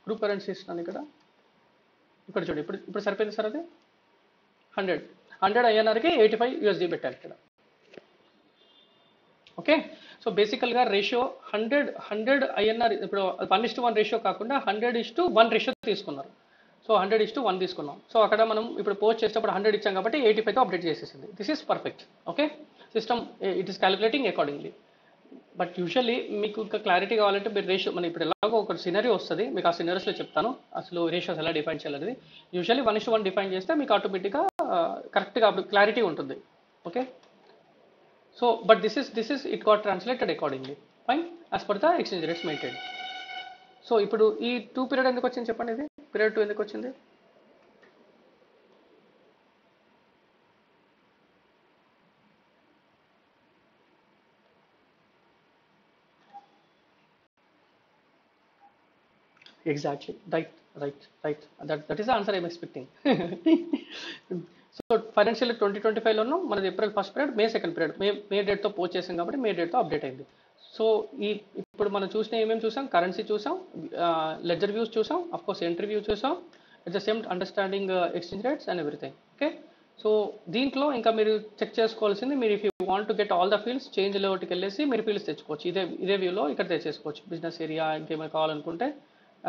గ్రూప్ కరెన్సీ ఇస్తున్నాను. ఇక్కడ చూడండి, ఇప్పుడు సరిపోయింది సార్. అది 100 ఐఎన్ఆర్కి 85 యూఎస్డి పెట్టారు ఇక్కడ. ఓకే, సో బేసికల్గా రేషియో 100 ఐఎన్ఆర్, ఇప్పుడు 1:1 రేషియో కాకుండా 100:1 రేషియో తీసుకున్నారు. సో 100:1 తీసుకున్నాం. సో అక్కడ మనం ఇప్పుడు పోస్ట్ చేసేటప్పుడు 100 ఇచ్చాం కాబట్టి 85తో అప్డేట్ చేసేసింది. This is perfect. Okay, system it is calculating accordingly. But usually మీకు ఇంకా క్లారిటీ కావాలంటే మీరు రేషియో, మన ఇప్పుడు ఎలాగో ఒక సినరియో వస్తుంది, మీకు ఆ సినరియోస్లో చెప్తాను అసలు రేషియోస్ ఎలా డిఫైన్ చేయాలనేది. యూజువల్లీ 1:1 డిఫైన్ చేస్తే మీకు ఆటోమేటిక్గా కరెక్ట్గా క్లారిటీ ఉంటుంది. Okay, so but this is it got translated accordingly, fine, as per the exchange rates maintain. So ఇప్పుడు ఈ 2 పీరియడ్ ఎందుకు వచ్చింది చెప్పండి, ఇది పీరియడ్ 2 ఎందుకు వచ్చింది? Exactly, right. That is the answer I'm expecting. So financial 2025లోనూ మనది April 1st period, May 2nd period, May డేట్తో పోస్ట్ చేసాం కాబట్టి మే డేట్తో అప్డేట్ అయింది. సో ఇప్పుడు మనం చూసిన ఏమేమి చూసాం, కరెన్సీ చూసాం, లెడ్జర్ వ్యూస్ చూసాం, అఫ్ కోర్స్ ఎంట్రీ వ్యూ చూసాం, at the same understanding exchange rates and everything. Okay, so దీంట్లో ఇంకా మీరు చెక్ చేసుకోవాల్సింది, మీరు if you want to get all the fields, change లేఅవుట్కి వెళ్ళేసి మీరు ఫీల్డ్స్ తెచ్చుకోవచ్చు. ఇదే వ్యూలో ఇక్కడ తెచ్చేసుకోవచ్చు. బిజినెస్ ఏరియా ఇంకేమైనా కావాలనుకుంటే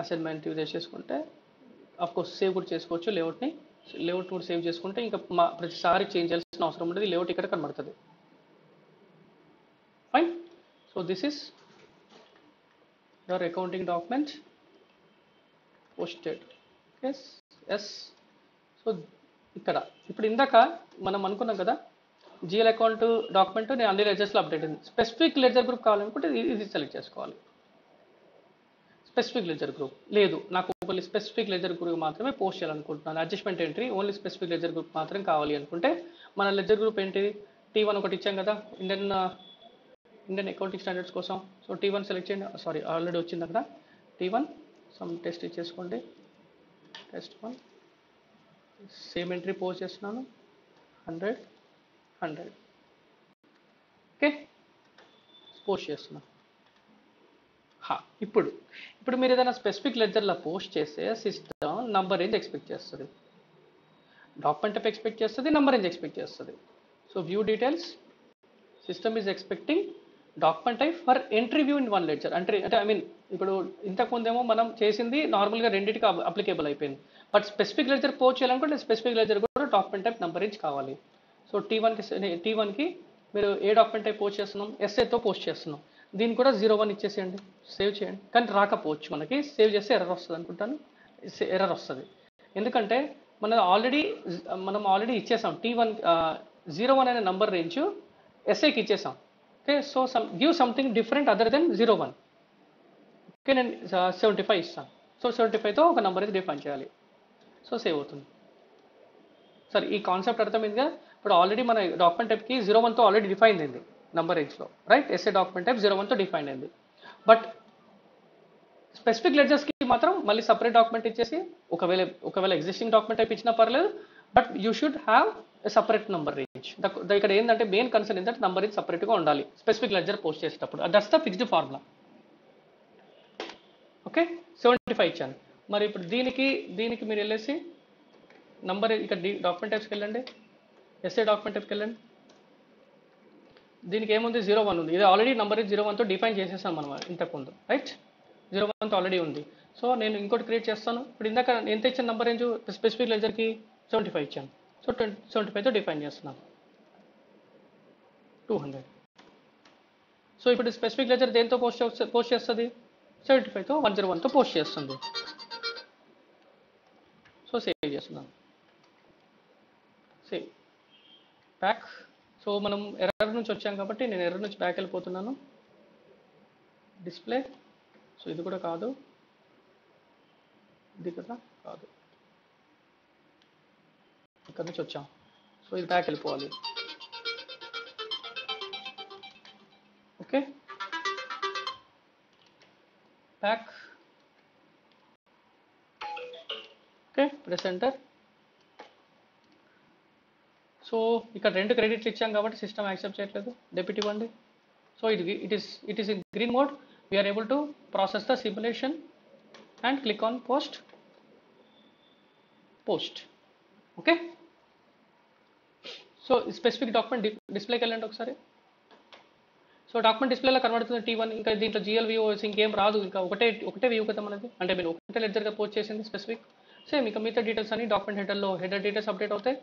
అసైన్మెంట్ యూజ్ చేసుకుంటే, అఫ్ కోర్స్ సేవ్ కూడా చేసుకోవచ్చు లేఅవుట్ కూడా సేవ్ చేసుకుంటే ఇంకా ప్రతిసారి చేంజ్ చేయాల్సిన అవసరం ఉంటుంది. లేఅవుట్ ఇక్కడ కనబడుతుంది. Fine, so this is your accounting document posted. Yes, so ఇక్కడ ఇప్పుడు ఇందాక మనం అనుకున్నాం కదా, జిఎల్ అకౌంట్ డాక్యుమెంట్ నేను అన్ని లెడ్జర్స్లో అప్డేట్ అయింది. స్పెసిఫిక్ లెడ్జర్ గ్రూప్ కావాలనుకుంటే ఇది సెలెక్ట్ చేసుకోవాలి. స్పెసిఫిక్ లెడ్జర్ గ్రూప్ లేదు, నాకు ఓన్లీ స్పెసిఫిక్ లెడ్జర్ గ్రూప్ మాత్రమే పోస్ట్ చేయాలనుకుంటున్నాను. Adjustment entry only specific ledger group మాత్రం కావాలి అనుకుంటే మన లెడ్జర్ గ్రూప్ ఏంటి, T1 ఒకటి ఇచ్చాం కదా ఇండియన్ అకౌంటింగ్ స్టాండర్డ్స్ కోసం. సో T1 సెలెక్ట్ చేయండి. సారీ, ఆల్రెడీ వచ్చింది అక్కడ T1. సమ్ టెస్ట్ ఇచ్చేసుకోండి, టెస్ట్ 1. సేమ్ ఎంట్రీ పోస్ట్ చేస్తున్నాను, 100. ఓకే, పోస్ట్ చేస్తున్నాను. ఇప్పుడు మీరు ఏదైనా స్పెసిఫిక్ లెడ్జర్లో పోస్ట్ చేస్తే సిస్టమ్ నంబర్ రేంజ్ ఎక్స్పెక్ట్ చేస్తుంది, డాక్యుమెంట్ టైప్ ఎక్స్పెక్ట్ చేస్తుంది, నంబర్ రేంజ్ ఎక్స్పెక్ట్ చేస్తుంది. So view details, system is expecting document type for entry view in one ledger. అంటే ఐ మీన్ ఇప్పుడు ఇంతకుముందేమో మనం చేసింది నార్మల్గా రెండింటికి అప్లికేబుల్ అయిపోయింది. బట్ స్పెసిఫిక్ లెడ్జర్ పోస్ట్ చేయాలనుకుంటే స్పెసిఫిక్ లెడ్జర్ కూడా డాక్యుమెంట్ టైప్ నంబర్ రేంజ్ కావాలి. సో T1కి మీరు ఏ డాక్యుమెంట్ టైప్ పోస్ట్ చేస్తున్నాం, ఎస్ఏతో పోస్ట్ చేస్తున్నాం. దీన్ని కూడా 01 ఇచ్చేసేయండి, సేవ్ చేయండి. కానీ రాకపోవచ్చు, మనకి సేవ్ చేస్తే ఎర్రర్ వస్తుంది అనుకుంటాను, ఎర్రర్ వస్తుంది. ఎందుకంటే మనం ఆల్రెడీ ఇచ్చేసాం T1 01 అనే నంబర్ రేంజ్ ఎస్ఐకి ఇచ్చేసాం. Okay, so give something different other than 01. Okay, నేను 75 ఇస్తాను. సో 75తో ఒక నెంబర్ అయితే డిఫైన్ చేయాలి. సో సేవ్ అవుతుంది. సరే, ఈ కాన్సెప్ట్ అర్థమైందిగా. ఇప్పుడు ఆల్రెడీ మన డాక్యుమెంట్ టైప్కి 01తో ఆల్రెడీ డిఫైన్ అయింది నంబర్ రేంజ్లో, రైట్? ఎస్ఏ డాక్యుమెంట్ టైప్ 01తో డిఫైన్ అయింది. బట్ స్పెసిఫిక్ లెడ్జర్స్కి మాత్రం మళ్ళీ సపరేట్ డాక్యుమెంట్ ఇచ్చేసి, ఒకవేళ ఎగ్జిస్టింగ్ డాక్యుమెంట్ టైప్ ఇచ్చినా పర్లేదు, but you should have a separate number range. ఇక్కడ ఏంటంటే మెయిన్ కన్సర్న్ ఏంటంటే నంబర్ రేంజ్ సపరేట్గా ఉండాలి స్పెసిఫిక్ లెడ్జర్ పోస్ట్ చేసేటప్పుడు. That's the fixed formula. Okay, 75 ఇచ్చాను. మరి ఇప్పుడు దీనికి మీరు వెళ్ళేసి నంబర్ ఇక్కడ డాక్యుమెంట్ టైప్స్కి వెళ్ళండి, ఎస్ఏ డాక్యుమెంట్ టైప్కి వెళ్ళండి. దీనికి ఏముంది? 01 ఉంది. ఇది ఆల్రెడీ నంబర్ 01తో డిఫైన్ చేసేసాం మనం ఇంతకుముందు, రైట్? 01తో ఆల్రెడీ ఉంది. సో నేను ఇంకోటి క్రియేట్ చేస్తాను. ఇప్పుడు ఇందాక ఎంత ఇచ్చిన నంబర్ రేంజ్ స్పెసిఫిక్ లెజర్కి 75 ఇచ్చాను. సో 75తో డిఫైన్ చేస్తున్నాను 200. సో ఇప్పుడు స్పెసిఫిక్ లెజర్ దేంతో పోస్ట్ చేస్తుంది? 75తో 101తో పోస్ట్ చేస్తుంది. సో సేవ్ చేస్తున్నాను, సేవ్ బ్యాక్. సో మనం ఎర్రర్ నుంచి వచ్చాం కాబట్టి నేను ఎర్రర్ నుంచి బ్యాక్ వెళ్ళిపోతున్నాను. డిస్ప్లే, సో ఇది కూడా కాదు, ఇది కదా కాదు, ఇక్కడ నుంచి వచ్చాం. సో ఇది బ్యాక్ వెళ్ళిపోవాలి. Okay, back. Okay, press enter. So ఇక్కడ 2 క్రెడిట్లు ఇచ్చాం కాబట్టి సిస్టమ్ యాక్సెప్ట్ చేయట్లేదు, డెబిట్ ఇవ్వండి. So it is in green mode. We are able to process the simulation and click on post. Okay, so specific document డిస్ప్లేకి వెళ్ళండి ఒకసారి. సో డాక్యుమెంట్ డిస్ప్లేలో కనబడుతుంది T1. ఇంకా దీంట్లో GL వ్యూ ఇంకేం రాదు, ఇంకా ఒకటే వ్యూ కదా మనది, అంటే మీరు ఒకటే లెడ్జర్గా పోస్ట్ చేసింది స్పెసిఫిక్. సేమ్ ఇంకా మిగతా డీటెయిల్స్ అన్ని డాక్యుమెంట్ హెడర్ డీటెయిల్స్ అప్డేట్ అవుతాయి.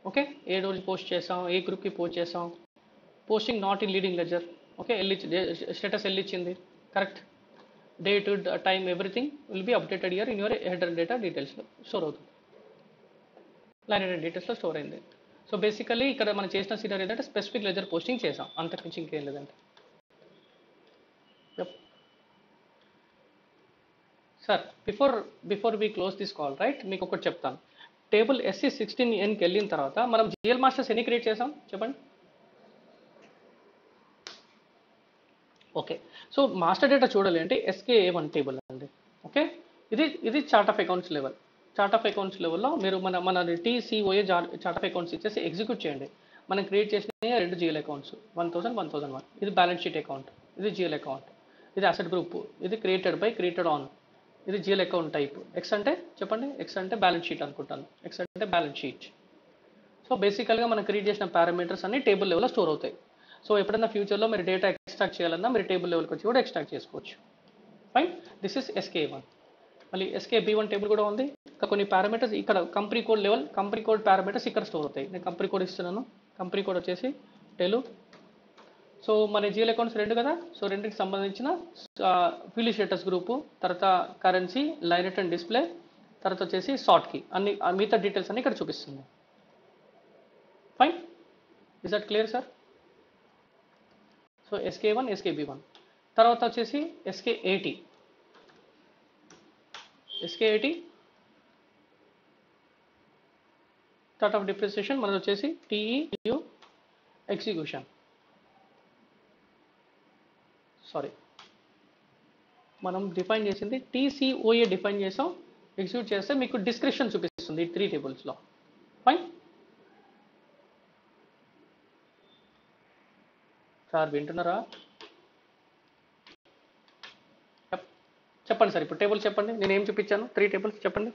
ఓకే, ఏ రోజు పోస్ట్ చేసాం, ఏ గ్రూప్కి పోస్ట్ చేసాం, posting not in leading ledger. Okay, status ఇచ్చింది, correct, date, time, everything will be updated here in your header data డీటెయిల్స్లో స్టోర్ అవుతుంది, లైన్ హెడర్ డీటెయిల్స్లో స్టోర్ అయింది. సో బేసికలీ ఇక్కడ మనం చేసిన సీనియర్ ఏంటంటే స్పెసిఫిక్ లెజర్ పోస్టింగ్ చేసాం, అంతకుమించి ఇంకేం లేదంటే. Sir before we close this call, right, మీకు ఒకటి చెప్తాను. టేబుల్ SC16Nకి వెళ్ళిన తర్వాత మనం GL మాస్టర్స్ ఎన్ని క్రియేట్ చేసాం చెప్పండి? ఓకే, సో మాస్టర్ డేటా చూడాలి అంటే SKA1 టేబుల్ అండి. ఓకే, ఇది chart of accounts level. Chart of accounts లెవెల్లో మీరు మన TCOA చార్ట్ ఆఫ్ అకౌంట్స్ ఇచ్చేసి ఎగ్జిక్యూట్ చేయండి. మనం క్రియేట్ చేసిన 2 GL అకౌంట్స్ 1000, 1001. ఇది బ్యాలెన్స్ షీట్ అకౌంట్, ఇది GL అకౌంట్, ఇది అసెట్ గ్రూప్, ఇది క్రియేటెడ్ ఆన్, ఇది GL అకౌంట్ టైప్. ఎక్స్ అంటే చెప్పండి, ఎక్స్ అంటే బ్యాలెన్స్ షీట్ అనుకుంటాను, ఎక్స్ అంటే బ్యాలెన్స్ షీట్. సో బేసికల్గా మనం క్రియేట్ చేసిన పారామీటర్స్ అన్ని టేబుల్ లెవెల్లో స్టోర్ అవుతాయి. సో ఎప్పుడైనా ఫ్యూచర్లో మీరు డేటా ఎక్స్ట్రాక్ట్ చేయాలన్నా మీరు టేబుల్ లెవెల్కి వచ్చి కూడా ఎక్స్ట్రాక్ట్ చేసుకోవచ్చు. Fine, this is SKA1. మళ్ళీ SKB1 టేబుల్ కూడా ఉంది. ఇంకా కొన్ని పారామీటర్స్ ఇక్కడ company code level, company code parameters ఇక్కడ స్టోర్ అవుతాయి. నేను కంపెనీ కోడ్ ఇస్తున్నాను. కంపెనీ కోడ్ వచ్చేసి టెలు. సో మన GL అకౌంట్స్ 2 కదా, సో 2కి సంబంధించిన ఫీల్డ్ స్టేటస్ గ్రూపు, తర్వాత కరెన్సీ, లైన్ అండ్ డిస్ప్లే, తర్వాత వచ్చేసి షార్ట్కి అన్ని మిగతా డీటెయిల్స్ అన్ని ఇక్కడ చూపిస్తుంది. Fine, is that clear sir? So SKA1, SKB1 తర్వాత వచ్చేసి SK80 స్టార్ట్ ఆఫ్ డిప్రిసియేషన్ మనది వచ్చేసి TEU ఎగ్జిక్యూషన్. సారీ, మనం డిఫైన్ చేసింది TCOA డిఫైన్ చేసాం. ఎగ్జిక్యూట్ చేస్తే మీకు డిస్క్రిప్షన్ చూపిస్తుంది 3 టేబుల్స్లో. ఫైన్ సార్, వింటున్నారా? చెప్పండి సార్, ఇప్పుడు టేబుల్స్ చెప్పండి. నేను ఏం చూపించాను? 3 టేబుల్స్ చెప్పండి.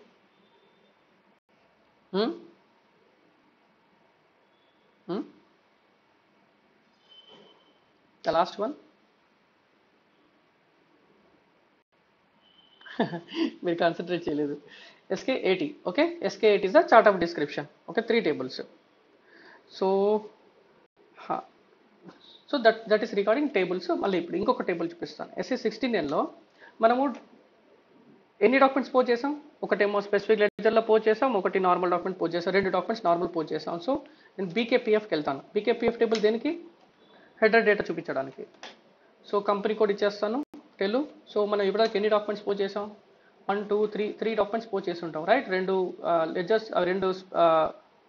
ద లాస్ట్ వన్ మీరు కాన్సన్ట్రేట్ చేయలేదు. SK80. Okay, SK80 is the chart of description. Okay, 3 tables. So so that is regarding tables. మళ్ళీ ఇప్పుడు ఇంకొక టేబుల్ చూపిస్తాను. SE16L మనము ఎన్ని డాక్యుమెంట్స్ పోస్ట్ చేసాం? ఒకటేమో స్పెసిఫిక్ లెడ్జర్లో పోస్ట్ చేసాం, ఒకటి నార్మల్ డాక్యుమెంట్ పోస్ట్ చేసాం, 2 డాక్యుమెంట్స్ నార్మల్ పోస్ట్ చేసాం. సో నేను BKPFకి వెళ్తాను. BKPF టేబుల్ దేనికి? హెడర్ డేటా చూపించడానికి. సో కంపెనీ కోడ్ ఇచ్చేస్తాను టెలు. సో మనం ఇప్పటిదాకా ఎన్ని డాక్యుమెంట్స్ పోస్ట్ చేసాం? 1 2 3 డాక్యుమెంట్స్ పోస్ట్ చేసి ఉంటాం, right? 2 ledgers, 2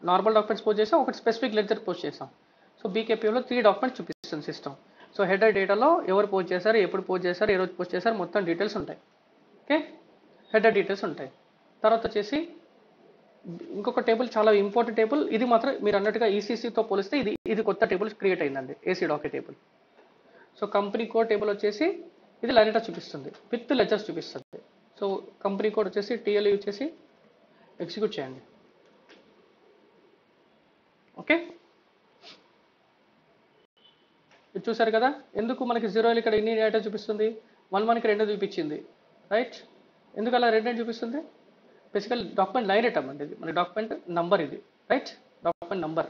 normal documents post చేసాం, ఒకటి స్పెసిఫిక్ లెడ్జర్ పోస్ట్ చేసాం. సో BKPFలో 3 డాక్యుమెంట్స్ చూపిస్తుంది సిస్టమ్. సో హెడర్ డేటాలో ఎవరు పోస్ట్ చేశారు, ఎప్పుడు పోస్ట్ చేశారు, ఏ రోజు పోస్ట్ చేశారు, మొత్తం డీటెయిల్స్ ఉంటాయి. ఓకే, హెడర్ డీటెయిల్స్ ఉంటాయి. తర్వాత వచ్చేసి ఇంకొక టేబుల్, చాలా ఇంపార్టెంట్ టేబుల్ ఇది. మాత్రం మీరు అన్నట్టుగా ECCతో పోలిస్తే ఇది కొత్త టేబుల్ క్రియేట్ అయిందండి, AC document table. So company code table వచ్చేసి ఇది లైనటా చూపిస్తుంది, విత్ లెజర్స్ చూపిస్తుంది. సో కంపెనీ కోడ్ వచ్చేసి TLE వచ్చేసి ఎగ్జిక్యూట్ చేయండి. ఓకే, ఇది చూసారు కదా, ఎందుకు మనకి 0 ఇక్కడ ఎన్ని డేటా చూపిస్తుంది? 1 మనకి 2 చూపించింది, రైట్? ఎందుకు అలా 2 చూపిస్తుంది? బేసికల్ డాక్యుమెంట్ లైన్ ఐటమ్ అండి, ఇది మన డాక్యుమెంట్ నంబర్ ఇది, రైట్? డాక్యుమెంట్ నంబర్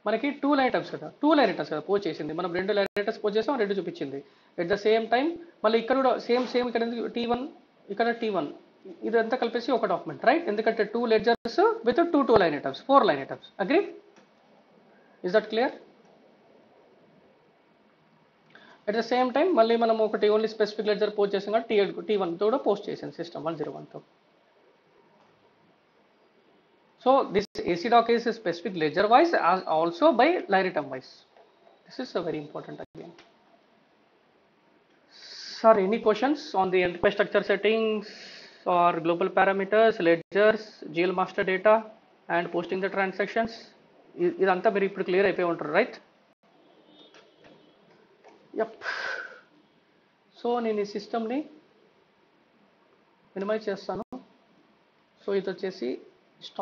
మనకి 2 లైన్ ఐటమ్స్ కదా, 2 లైన్ ఐటమ్స్ కదా పోస్ట్ చేసింది. మనం 2 లైన్ ఐటమ్స్ పోస్ట్ చేసాం, 2 చూపించింది. ఎట్ ద సేమ్ టైం మళ్ళీ ఇక్కడ కూడా సేమ్ ఇక్కడ T1, ఇక్కడ T1, ఇదంతా కలిపేసి ఒక డాక్యుమెంట్, రైట్? ఎందుకంటే 2 ledgers with 2 line items, 4 line items. Agree? Is that clear? At the same time మళ్ళీ మనం ఒకటి ఓన్లీ స్పెసిఫిక్ లెడ్జర్ పోస్ట్ చేసాం కాబట్టి T1తో కూడా పోస్ట్ చేసింది system 101తో. So this AC doc is specific ledger wise as also by line item wise. This is a very important again. Sir, any questions on the enterprise structure settings or global parameters, ledgers, GL master data and posting the transactions? ఇదంతా మీరు ఇప్పుడు clear అయిపోయి ఉంటారు, right? Yup. So నేను ఈ సిస్టమ్ని minimise చేస్తాను. So ఇది వచ్చేసి స్టాప్